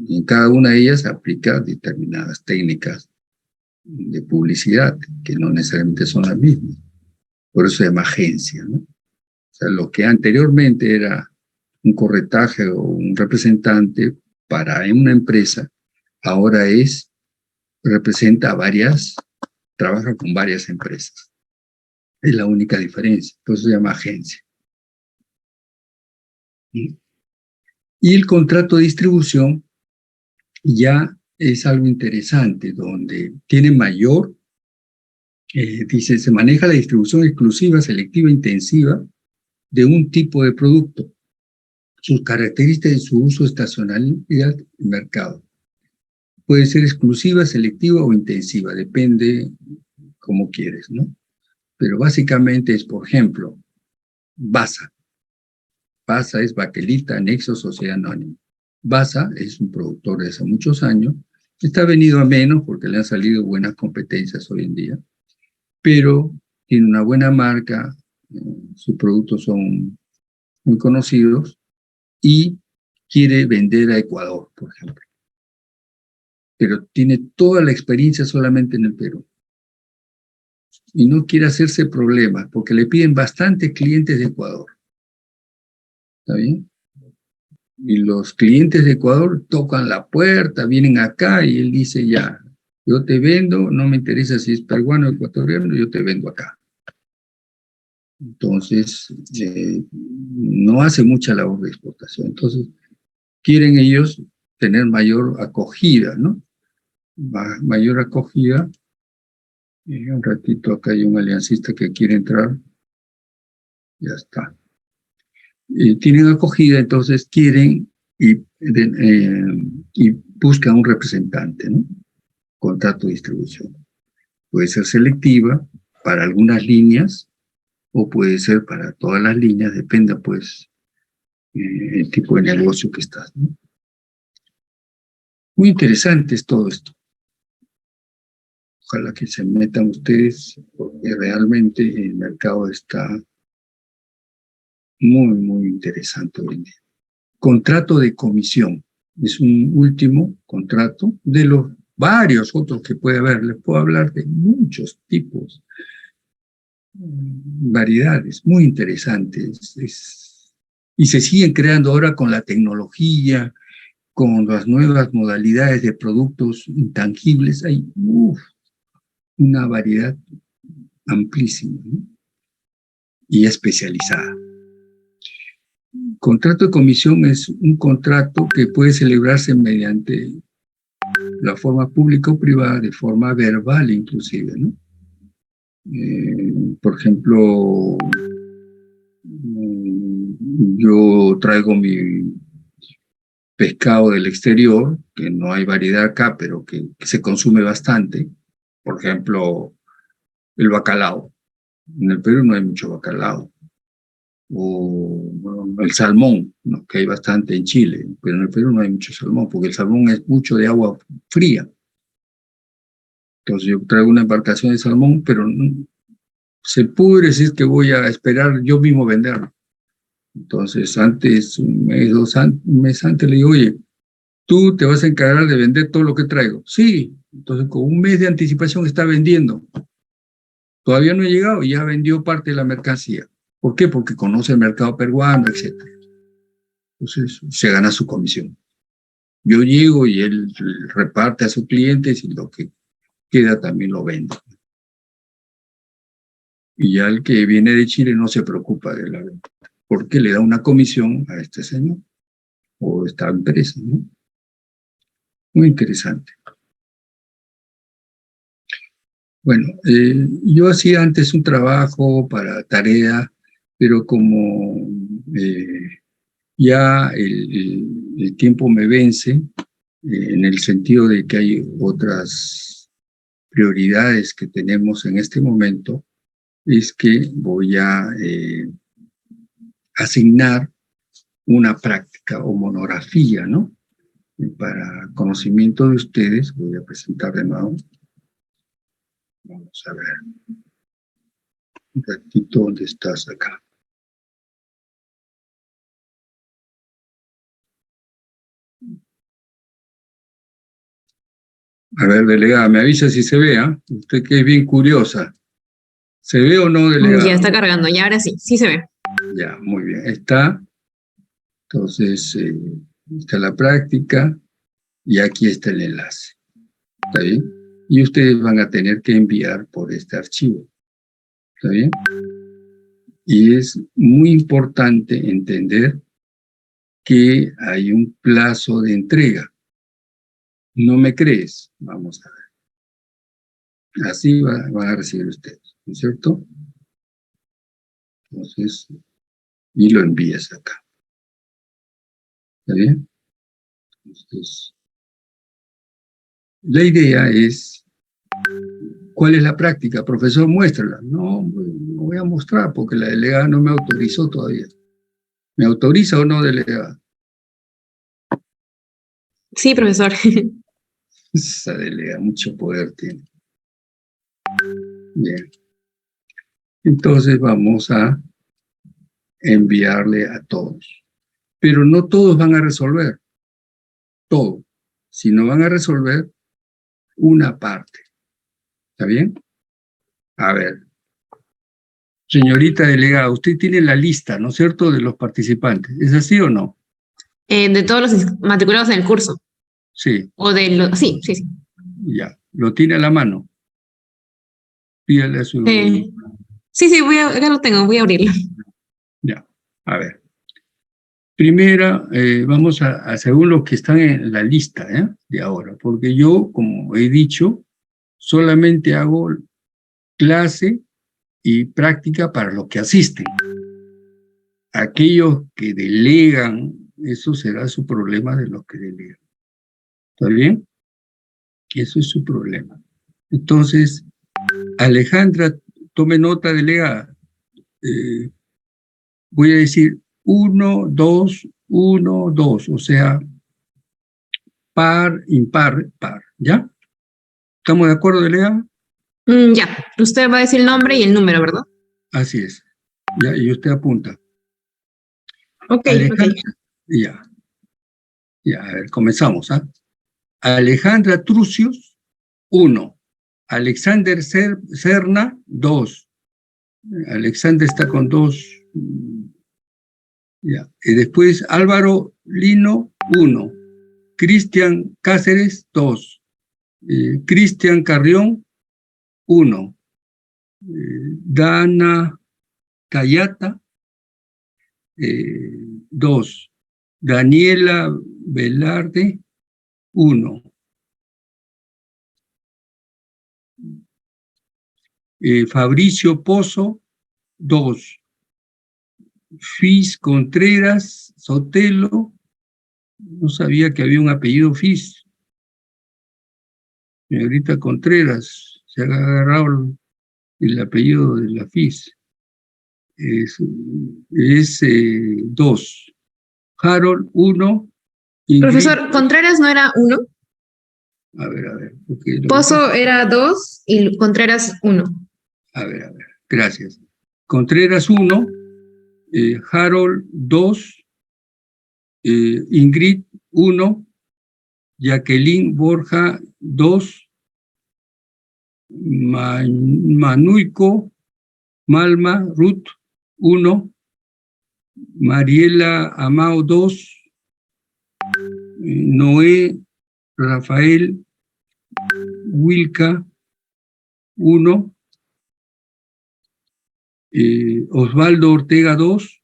Y en cada una de ellas aplica determinadas técnicas de publicidad que no necesariamente son las mismas. Por eso se llama agencia, ¿no? O sea, lo que anteriormente era un corretaje o un representante para una empresa, ahora representa a varias, trabaja con varias empresas. Es la única diferencia, por eso se llama agencia. Y el contrato de distribución ya es algo interesante, donde tiene mayor, dice, se maneja la distribución exclusiva, selectiva, intensiva de un tipo de producto, sus características y su uso, estacionalidad y mercado. Puede ser exclusiva, selectiva o intensiva, depende como quieres, ¿no? Pero básicamente es, por ejemplo, Basa. Basa es Baquelita, Anexo, Sociedad Anónima. Basa es un productor de hace muchos años, está venido a menos porque le han salido buenas competencias hoy en día, pero tiene una buena marca, sus productos son muy conocidos y quiere vender a Ecuador, por ejemplo. Pero tiene toda la experiencia solamente en el Perú. Y no quiere hacerse problemas porque le piden bastantes clientes de Ecuador. ¿Está bien? Y los clientes de Ecuador tocan la puerta, vienen acá y él dice ya, yo te vendo, no me interesa si es peruano o ecuatoriano, yo te vendo acá. Entonces, no hace mucha labor de exportación. Entonces, quieren ellos tener mayor acogida, ¿no? Mayor acogida. Un ratito, acá hay un aliancista que quiere entrar. Ya está. Tienen acogida, entonces quieren y buscan un representante, ¿no? Contrato de distribución. Puede ser selectiva para algunas líneas o puede ser para todas las líneas, depende pues el tipo de negocio que estás, ¿no? Muy interesante es todo esto. Ojalá que se metan ustedes porque realmente el mercado está muy, muy interesante hoy en día. Contrato de comisión. Es un último contrato de los varios otros que puede haber. Les puedo hablar de muchos tipos, variedades muy interesantes. Y se siguen creando ahora con la tecnología, con las nuevas modalidades de productos intangibles. Hay una variedad amplísima, ¿no? Y especializada. Contrato de comisión es un contrato que puede celebrarse mediante la forma pública o privada, de forma verbal inclusive, ¿no? Por ejemplo, yo traigo mi pescado del exterior, que no hay variedad acá, pero que se consume bastante. Por ejemplo, el bacalao. En el Perú no hay mucho bacalao. O bueno, el salmón, ¿no? Que hay bastante en Chile, pero en el Perú no hay mucho salmón, porque el salmón es mucho de agua fría. Entonces yo traigo una embarcación de salmón, pero se pudre si es que voy a esperar yo mismo venderlo. Entonces antes, un mes antes le digo, oye, tú te vas a encargar de vender todo lo que traigo. Sí, entonces con un mes de anticipación está vendiendo. Todavía no ha llegado y ya vendió parte de la mercancía. ¿Por qué? Porque conoce el mercado peruano, etc. Entonces se gana su comisión. Yo llego y él reparte a sus clientes y lo que queda también lo vende. Y ya el que viene de Chile no se preocupa de la venta, porque le da una comisión a este señor o esta empresa, ¿no? Muy interesante. Bueno, yo hacía antes un trabajo para tarea, pero como ya el tiempo me vence, en el sentido de que hay otras prioridades que tenemos en este momento, es que voy a asignar una práctica o monografía, ¿no? Para conocimiento de ustedes, voy a presentar de nuevo. Vamos a ver. Un ratito, ¿dónde estás acá? A ver, delegada, me avisa si se ve, ¿ah? Usted que es bien curiosa. ¿Se ve o no, delegada? Ya está cargando, y ahora sí, sí se ve. Ya, muy bien. Está. Entonces, está la práctica y aquí está el enlace. ¿Está bien? Y ustedes van a tener que enviar por este archivo. ¿Está bien? Y es muy importante entender que hay un plazo de entrega. ¿No me crees? Vamos a ver. Así van a recibir ustedes, ¿no es cierto? Entonces, y lo envías acá. ¿Está bien? Entonces, la idea es, ¿cuál es la práctica? Profesor, muéstrala. No, no voy a mostrar porque la delegada no me autorizó todavía. ¿Me autoriza o no, delegada? Sí, profesor. Esa delegada mucho poder tiene. Bien. Entonces vamos a enviarle a todos. Pero no todos van a resolver todo, sino van a resolver una parte. ¿Está bien? A ver. Señorita delegada, usted tiene la lista, ¿no es cierto?, de los participantes. ¿Es así o no? De todos los matriculados en el curso. Sí. O de los... Sí, sí, sí. Ya. ¿Lo tiene a la mano? Pídale a su... Sí, ya lo tengo, voy a abrirlo. Ya. A ver. Primera, vamos a según los que están en la lista de ahora, porque yo, como he dicho, solamente hago clase y práctica para los que asisten. Aquellos que delegan, eso será su problema de los que delegan. ¿Está bien? Eso es su problema. Entonces, Alejandra, tome nota, delegada. Voy a decir 1, 2, 1, 2, o sea, par, impar, par, ¿ya? ¿Estamos de acuerdo, delegada? Ya, usted va a decir el nombre y el número, ¿verdad? Así es. Ya, y usted apunta. Ok, Alejandra, ok. ya. Ya, a ver, comenzamos, ¿ah? Alejandra Trucios, 1. Alexander Serna, 2. Alexander está con 2. Ya. Y después Álvaro Lino, 1. Cristian Cáceres, 2. Cristian Carrión, 1. Dana Cayata, 2. Daniela Velarde, 1. Fabricio Pozo, 2. Fis Contreras Sotelo, no sabía que había un apellido Fis. Señorita Contreras, se ha agarrado el apellido de la Fis. Es 2. Harold, 1. Profesor, Contreras no era 1. A ver. Pozo era 2 y Contreras 1. A ver. Gracias. Contreras, 1. Harold, 2. Ingrid, 1. Jacqueline Borja, 2. Manuico, Malma, Ruth, 1, Mariela Amao, 2, Noé, Rafael, Wilka, 1, Osvaldo Ortega, 2,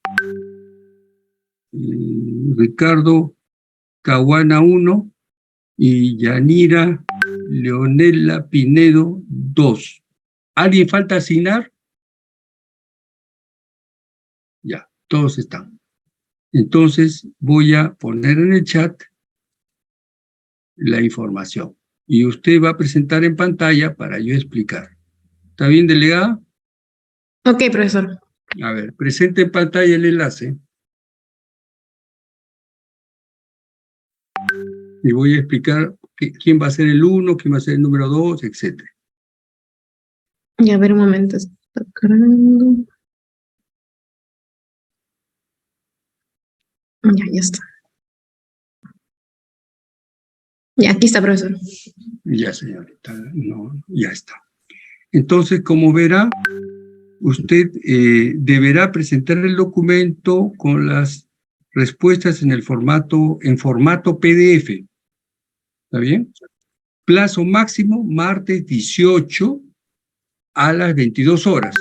Ricardo Caguana, 1, y Yanira Leonela Pinedo, 2. ¿Alguien falta asignar? Ya, todos están. Entonces voy a poner en el chat la información. Y usted va a presentar en pantalla para yo explicar. ¿Está bien, delegada? Ok, profesor. A ver, presente en pantalla el enlace. Y voy a explicar quién va a ser el 1, quién va a ser el número 2, etc. Ya, a ver un momento. Está cargando. Ya está. Ya, aquí está, profesor. Ya, señorita, no, ya está. Entonces, como verá, usted deberá presentar el documento con las respuestas en formato PDF. ¿Está bien? Plazo máximo, martes 18 a las 22 horas.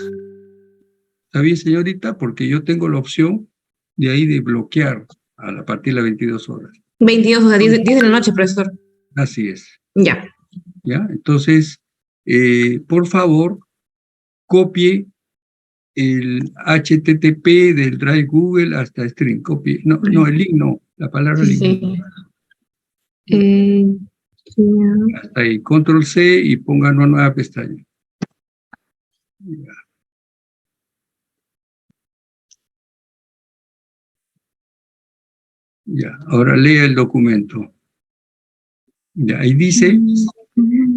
¿Está bien, señorita? Porque yo tengo la opción de ahí de bloquear a partir de las 22 horas. 22, o sea, 10 de la noche, profesor. Así es. Ya. ¿Ya? Entonces, por favor, copie el HTTP del Drive Google hasta Stream. Copie. No, el link no, la palabra link. Sí. Hasta ahí, control C y ponga una nueva pestaña. Ya. Ya, ahora lea el documento. Ya, ahí dice,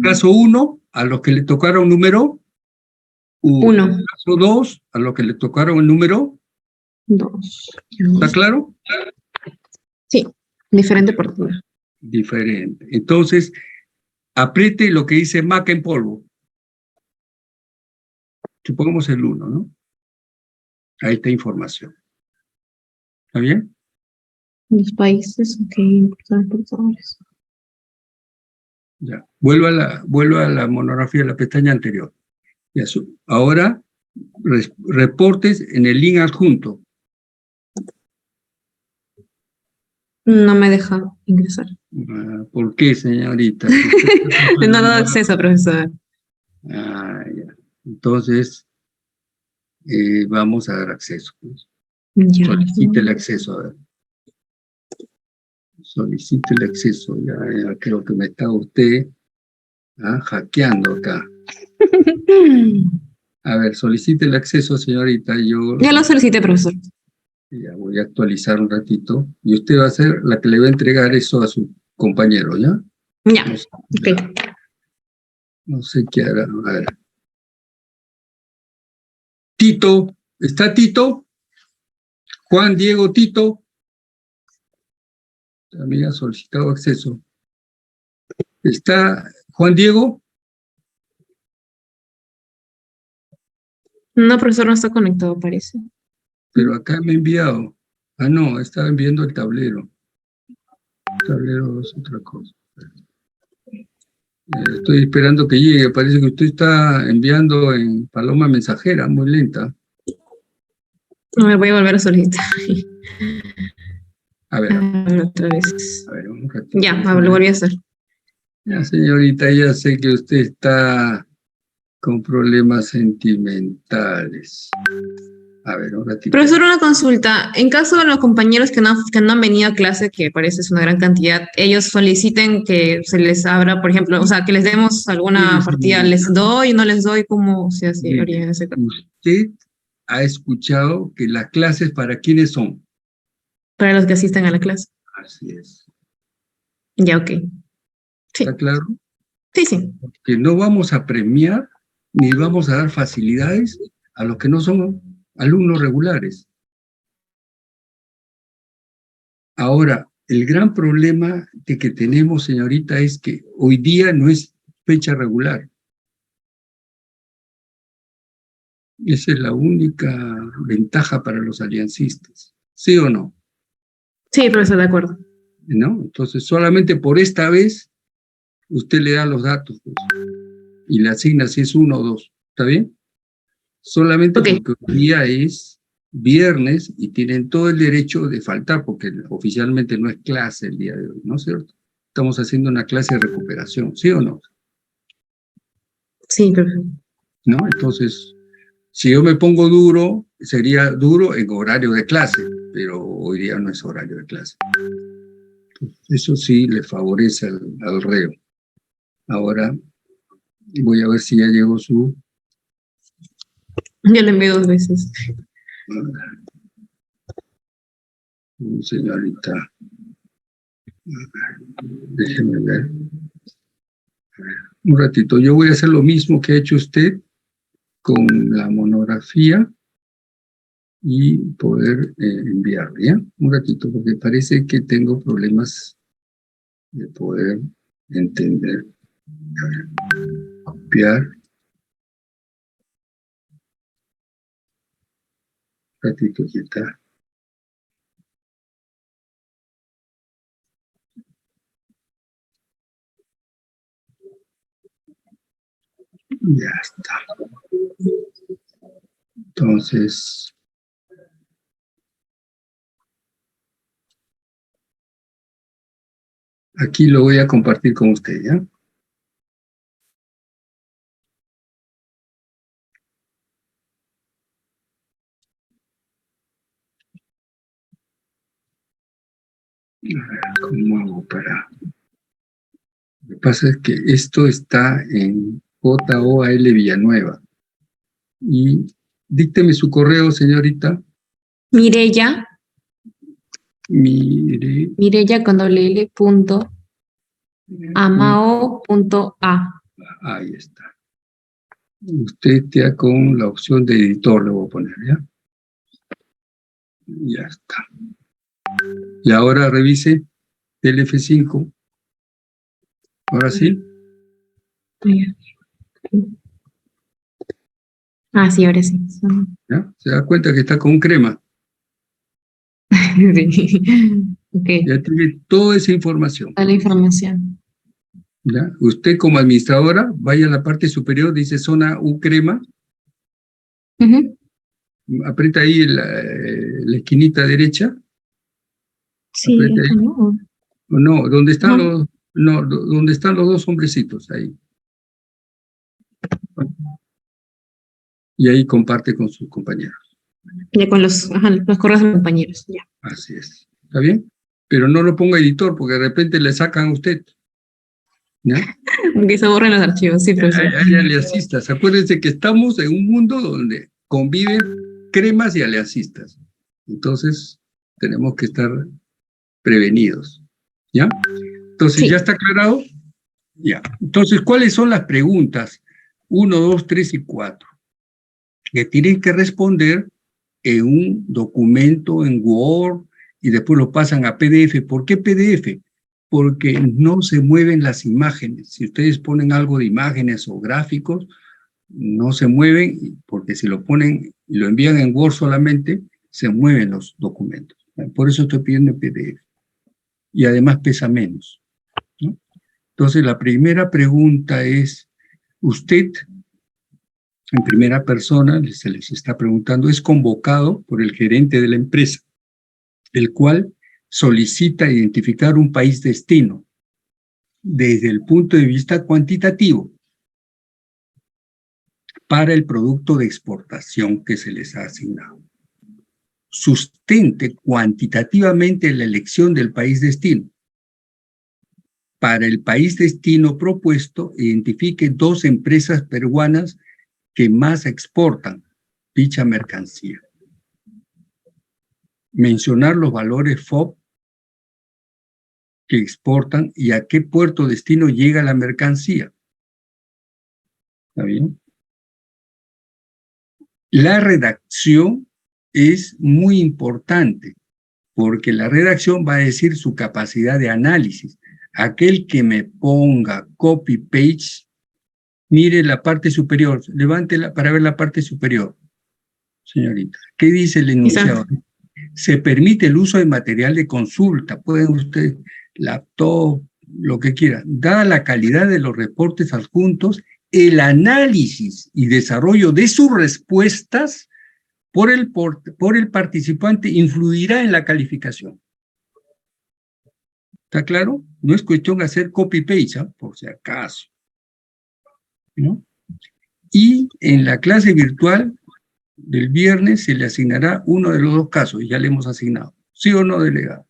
caso 1, a los que le tocaron número 1. Caso 2, a los que le tocaron el número 2. ¿Está claro? Sí, diferente partida. Diferente. Entonces, apriete lo que dice Mac en polvo. Supongamos el 1, ¿no? Ahí está información. ¿Está bien? Los países, ok, importadores. Ya. Vuelva a la monografía, a la pestaña anterior. Ya. Ahora, reportes en el link adjunto. No me deja ingresar. ¿Por qué, señorita? No ha dado acceso, profesor. Ya. Entonces, vamos a dar acceso. Ya. Solicite el acceso. A ver. Solicite el acceso. Ya creo que me está usted hackeando acá. A ver, solicite el acceso, señorita. Ya lo solicité, profesor. Ya voy a actualizar un ratito. Y usted va a ser la que le va a entregar eso a su compañero, ¿ya? Ya, No sé, ok. no sé qué hará. A ver. Tito, ¿está Tito? Juan Diego Tito. También ha solicitado acceso. ¿Está Juan Diego? No, profesor, no está conectado, parece. Pero acá me ha enviado. Ah, no, estaba enviando el tablero. El tablero es otra cosa. Estoy esperando que llegue. Parece que usted está enviando en paloma mensajera, muy lenta. A ver, voy a volver a solicitar. A ver. Otra vez. A ver, un ratito. Ya, lo volví a hacer. Ya, señorita, ya sé que usted está con problemas sentimentales. A ver, un ratito. Profesor, una consulta. En caso de los compañeros que no han venido a clase, que parece es una gran cantidad, ellos soliciten que se les abra, por ejemplo, o sea, que les demos alguna partida, ¿les doy o no les doy? ¿Cómo se haría en ese caso? Usted ha escuchado que las clases para quiénes son. Para los que asisten a la clase. Así es. Ya, ok. Sí. ¿Está claro? Sí, sí. Que no vamos a premiar ni vamos a dar facilidades a los que no son alumnos regulares. Ahora, el gran problema que tenemos, señorita, es que hoy día no es fecha regular. Esa es la única ventaja para los aliancistas. ¿Sí o no? Sí, profesor, de acuerdo. ¿No? Entonces, solamente por esta vez, usted le da los datos, pues, y le asigna si es 1 o 2. ¿Está bien? Solamente Ok. porque hoy día es viernes y tienen todo el derecho de faltar, porque oficialmente no es clase el día de hoy, ¿no es cierto? Estamos haciendo una clase de recuperación, ¿sí o no? Sí, profesor. ¿No? Entonces, si yo me pongo duro, sería duro en horario de clase, pero hoy día no es horario de clase. Eso sí le favorece al reo. Ahora voy a ver si ya llegó su... Yo lo envié 2 veces. Señorita, déjeme ver. Un ratito, yo voy a hacer lo mismo que ha hecho usted con la monografía y poder enviarle, ¿ya? Un ratito, porque parece que tengo problemas de poder entender. A ver, copiar. Un ratito, aquí está. Ya está. Entonces, aquí lo voy a compartir con usted, ¿ya? A ver, ¿cómo hago para...? Lo que pasa es que esto está en JOAL Villanueva. Y dícteme su correo, señorita. Mireya con doble L, punto, amao.a. Ahí está. Usted ya con la opción de editor le voy a poner, ¿ya? Ya está. Y ahora revise el F5. Ahora sí. Ah, sí, ahora sí. ¿Ya? Se da cuenta que está con crema. Sí. Ok, Ya tiene toda esa información. toda la información. ¿Ya? Usted como administradora, vaya a la parte superior, dice zona U crema, aprieta ahí la esquinita derecha, Sí, aprieta ahí, acá no. o no, donde están No. los, no, donde están los dos hombrecitos, ahí. Y ahí comparte con sus compañeros. Ya con los correos de los compañeros, ya. Así es. ¿Está bien? Pero no lo ponga editor, porque de repente le sacan a usted. ¿Ya? Que se borren los archivos, sí, profesor. Hay aliancistas. Acuérdense que estamos en un mundo donde conviven cremas y aliancistas. Entonces, tenemos que estar prevenidos. ¿Ya? Entonces, ¿ya Sí. está aclarado? Ya. Entonces, ¿cuáles son las preguntas? 1, 2, 3 y 4. Que tienen que responder en un documento en Word y después lo pasan a PDF. ¿Por qué PDF? Porque no se mueven las imágenes. Si ustedes ponen algo de imágenes o gráficos, no se mueven, porque si lo ponen y lo envían en Word solamente, se mueven los documentos. Por eso estoy pidiendo en PDF. Y además pesa menos, ¿no? Entonces, la primera pregunta es, usted, en primera persona, se les está preguntando, es convocado por el gerente de la empresa, el cual solicita identificar un país destino desde el punto de vista cuantitativo para el producto de exportación que se les ha asignado. Sustente cuantitativamente la elección del país destino. Para el país destino propuesto, identifique 2 empresas peruanas que más exportan dicha mercancía. Mencionar los valores FOB que exportan y a qué puerto destino llega la mercancía. ¿Está bien? La redacción es muy importante porque la redacción va a decir su capacidad de análisis. Aquel que me ponga copy-paste, mire la parte superior, levántela para ver la parte superior. señorita. ¿Qué dice el enunciado? Se permite el uso de material de consulta, pueden ustedes, laptop, lo que quieran, dada la calidad de los reportes adjuntos, el análisis y desarrollo de sus respuestas por el participante influirá en la calificación. ¿Está claro? No es cuestión de hacer copy-paste, ¿eh? Por si acaso, ¿no? Y en la clase virtual del viernes se le asignará uno de los dos casos, ya le hemos asignado. ¿Sí o no, delegado?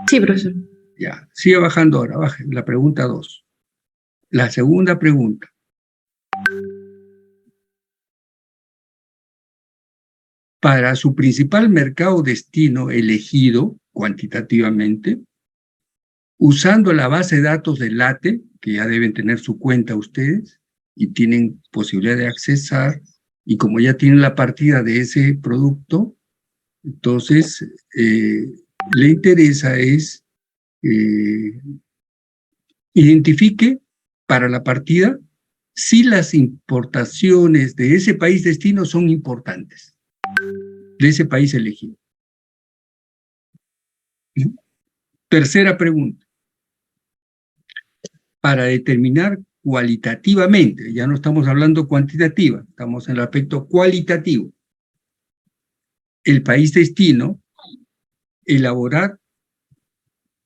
Sí, profesor. Ya, sigue bajando ahora, baje la pregunta 2. La segunda pregunta. Para su principal mercado destino elegido cuantitativamente, usando la base de datos de LATE, que ya deben tener su cuenta ustedes y tienen posibilidad de accesar, y como ya tienen la partida de ese producto, entonces le interesa es identifique para la partida si las importaciones de ese país destino son importantes, de ese país elegido. Tercera pregunta. Para determinar cualitativamente, ya no estamos hablando cuantitativa, estamos en el aspecto cualitativo, el país destino, elaborar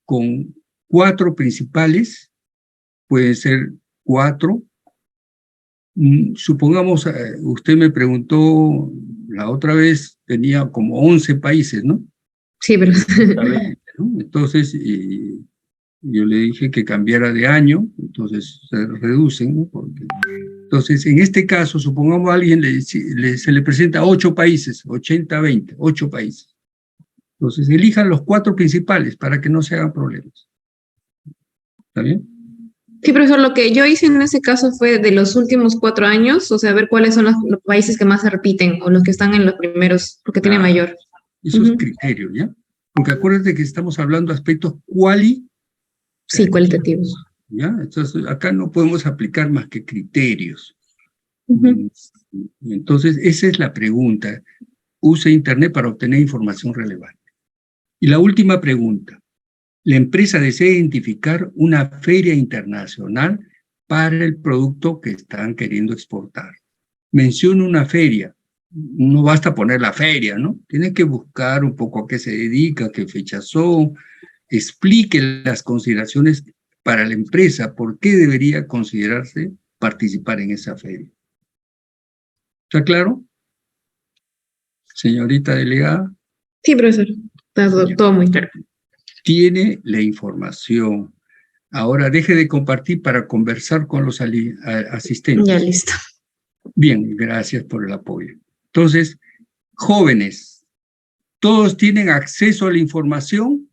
con 4 principales, pueden ser 4. Supongamos, usted me preguntó la otra vez, tenía como 11 países, ¿no? Sí, pero... ¿no? Entonces, yo le dije que cambiara de año, entonces se reducen, ¿no? Entonces, en este caso, supongamos a alguien se le presenta 8 países, 80-20, 8 países. Entonces, elijan los 4 principales para que no se hagan problemas. ¿Está bien? Sí, profesor, lo que yo hice en ese caso fue de los últimos 4 años, o sea, ver cuáles son los países que más se repiten o los que están en los primeros, porque tiene mayor. Eso es criterio, ¿ya? Porque acuérdate que estamos hablando de aspectos sí, cualitativos. ¿Ya? Entonces, acá no podemos aplicar más que criterios. Entonces, esa es la pregunta. Use Internet para obtener información relevante. Y la última pregunta. La empresa desea identificar una feria internacional para el producto que están queriendo exportar. Menciona una feria. No basta poner la feria, ¿no? Tiene que buscar un poco a qué se dedica, qué fechas son, explique las consideraciones para la empresa, por qué debería considerarse participar en esa feria. ¿Está claro? Señorita delegada. Sí, profesor. Está todo muy claro. Tiene la información. Ahora deje de compartir para conversar con los asistentes. Ya listo. Bien, gracias por el apoyo. Entonces, jóvenes, ¿todos tienen acceso a la información?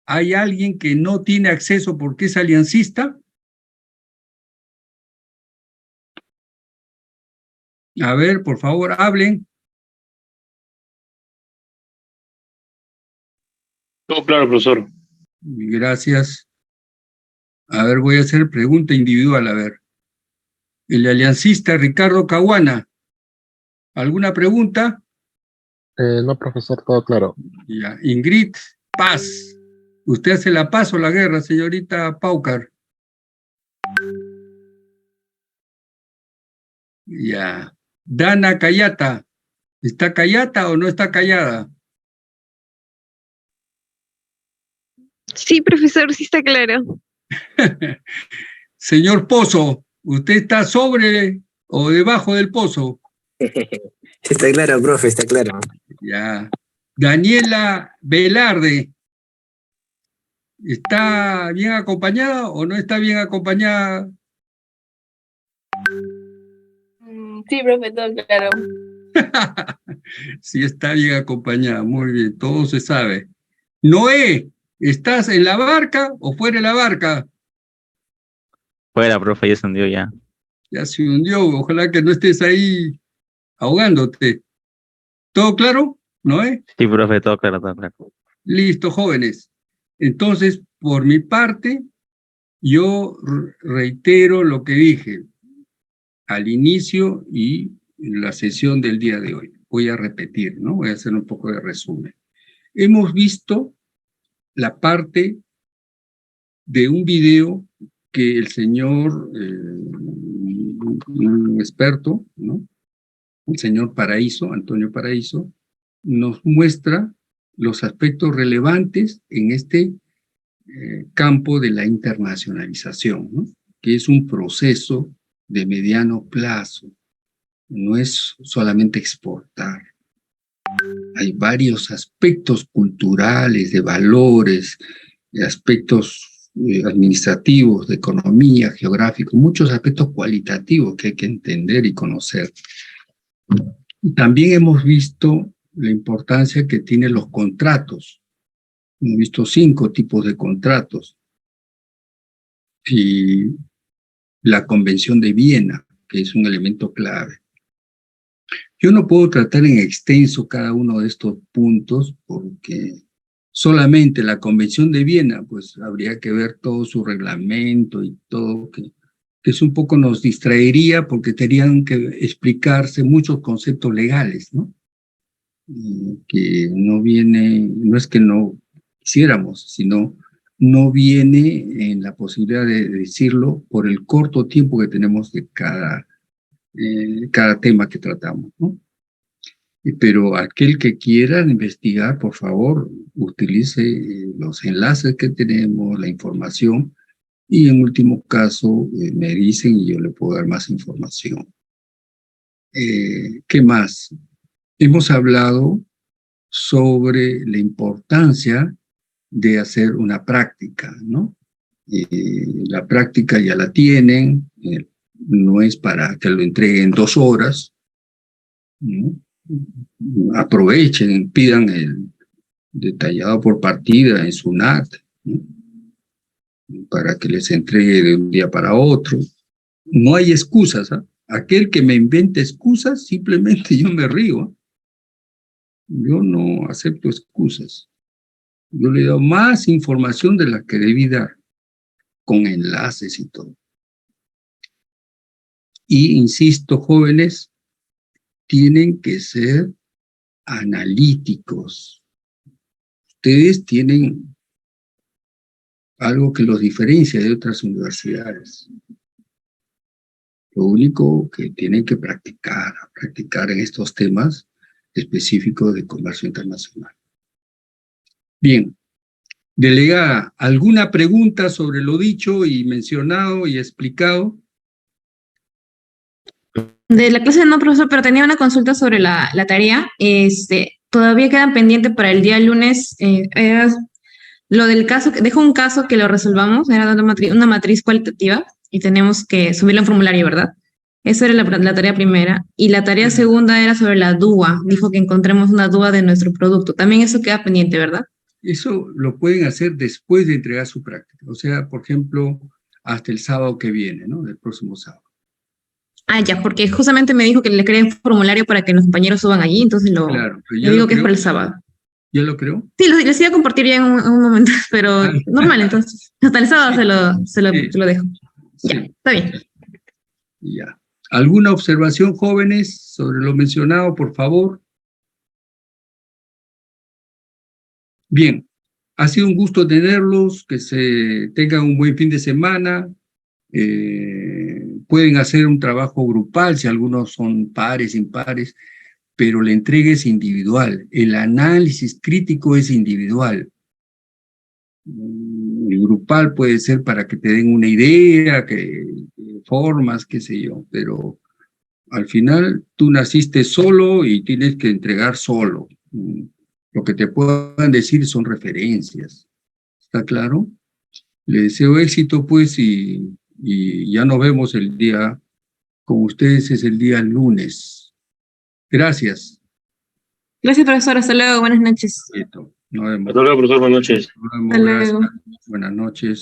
¿Hay alguien que no tiene acceso porque es aliancista? A ver, por favor, hablen. Todo claro, profesor. Gracias. A ver, voy a hacer pregunta individual, a ver. El aliancista Ricardo Caguana. ¿Alguna pregunta? No, profesor, todo claro. Ya. Ingrid Paz. ¿Usted hace la paz o la guerra, señorita Paucar? Ya. Dana Cayata. ¿Está callata o no está callada? Sí, profesor, sí está claro. Señor Pozo, ¿usted está sobre o debajo del pozo? Está claro, profe, está claro. Ya. Daniela Velarde, ¿está bien acompañada o no está bien acompañada? Sí, profe, todo claro. Sí, está bien acompañada, muy bien, todo se sabe. Noé, ¿estás en la barca o fuera de la barca? Fuera, profe, ya se hundió ya. Ya se hundió, ojalá que no estés ahí ahogándote. ¿Todo claro, Noé? Sí, profe, todo claro, todo claro. Listo, jóvenes. Entonces, por mi parte, yo reitero lo que dije al inicio y en la sesión del día de hoy. voy a repetir, ¿no? Voy a hacer un poco de resumen. Hemos visto la parte de un video que el señor, un experto, ¿no? El señor Paraíso, Antonio Paraíso, nos muestra los aspectos relevantes en este campo de la internacionalización, ¿no? Que es un proceso de mediano plazo, no es solamente exportar. Hay varios aspectos culturales, de valores, de aspectos administrativos, de economía, geográficos, muchos aspectos cualitativos que hay que entender y conocer. También hemos visto la importancia que tienen los contratos. Hemos visto 5 tipos de contratos. Y la Convención de Viena, que es un elemento clave. Yo no puedo tratar en extenso cada uno de estos puntos porque solamente la Convención de Viena, pues habría que ver todo su reglamento y todo, que es un poco nos distraería porque tendrían que explicarse muchos conceptos legales, ¿no? Que no viene, no es que no quisiéramos, sino no viene en la posibilidad de decirlo por el corto tiempo que tenemos de cada tema que tratamos, ¿no? Pero aquel que quiera investigar, por favor, utilice los enlaces que tenemos, la información, y en último caso me dicen y yo le puedo dar más información. ¿Qué más? Hemos hablado sobre la importancia de hacer una práctica, ¿no? La práctica ya la tienen, no es para que lo entreguen 2 horas, ¿no? Aprovechen, pidan el detallado por partida en SUNAT, ¿no? Para que les entregue de un día para otro. No hay excusas, ¿eh? Aquel que me invente excusas, simplemente yo me río. Yo no acepto excusas. Yo le he dado más información de la que debí dar, con enlaces y todo. Y insisto, jóvenes, tienen que ser analíticos. Ustedes tienen algo que los diferencia de otras universidades. Lo único que tienen que practicar en estos temas específicos de comercio internacional. Bien, delegada, ¿alguna pregunta sobre lo dicho y mencionado y explicado? De la clase no, profesor, pero tenía una consulta sobre la tarea. Todavía quedan pendientes para el día lunes. Era lo del caso, dejo un caso que lo resolvamos, era una matriz cualitativa y tenemos que subirlo en formulario, ¿verdad? Esa era la tarea primera. Y la tarea segunda era sobre la DUA. Dijo que encontremos una DUA de nuestro producto. También eso queda pendiente, ¿verdad? Eso lo pueden hacer después de entregar su práctica. O sea, por ejemplo, hasta el sábado que viene, ¿no? Del próximo sábado. Ah, ya, porque justamente me dijo que le creen formulario para que los compañeros suban allí, entonces Claro, le digo que es para el sábado. ¿Ya lo creo? Sí, les iba a compartir ya en un momento, pero normal, entonces. Hasta el sábado sí. se lo dejo. Sí. Ya, está bien. Ya. ¿Alguna observación, jóvenes, sobre lo mencionado, por favor? Bien, ha sido un gusto tenerlos, que se tengan un buen fin de semana. Pueden hacer un trabajo grupal, si algunos son pares, impares, pero la entrega es individual. El análisis crítico es individual. El grupal puede ser para que te den una idea, formas, qué sé yo, pero al final tú naciste solo y tienes que entregar solo. Lo que te puedan decir son referencias. ¿Está claro? Le deseo éxito, pues, y ya nos vemos el día, con ustedes es el día lunes. Gracias. Gracias, profesor. Hasta luego. Buenas noches. Nos vemos. Hasta luego, profesor. Buenas noches. Nos vemos. Gracias. Buenas noches.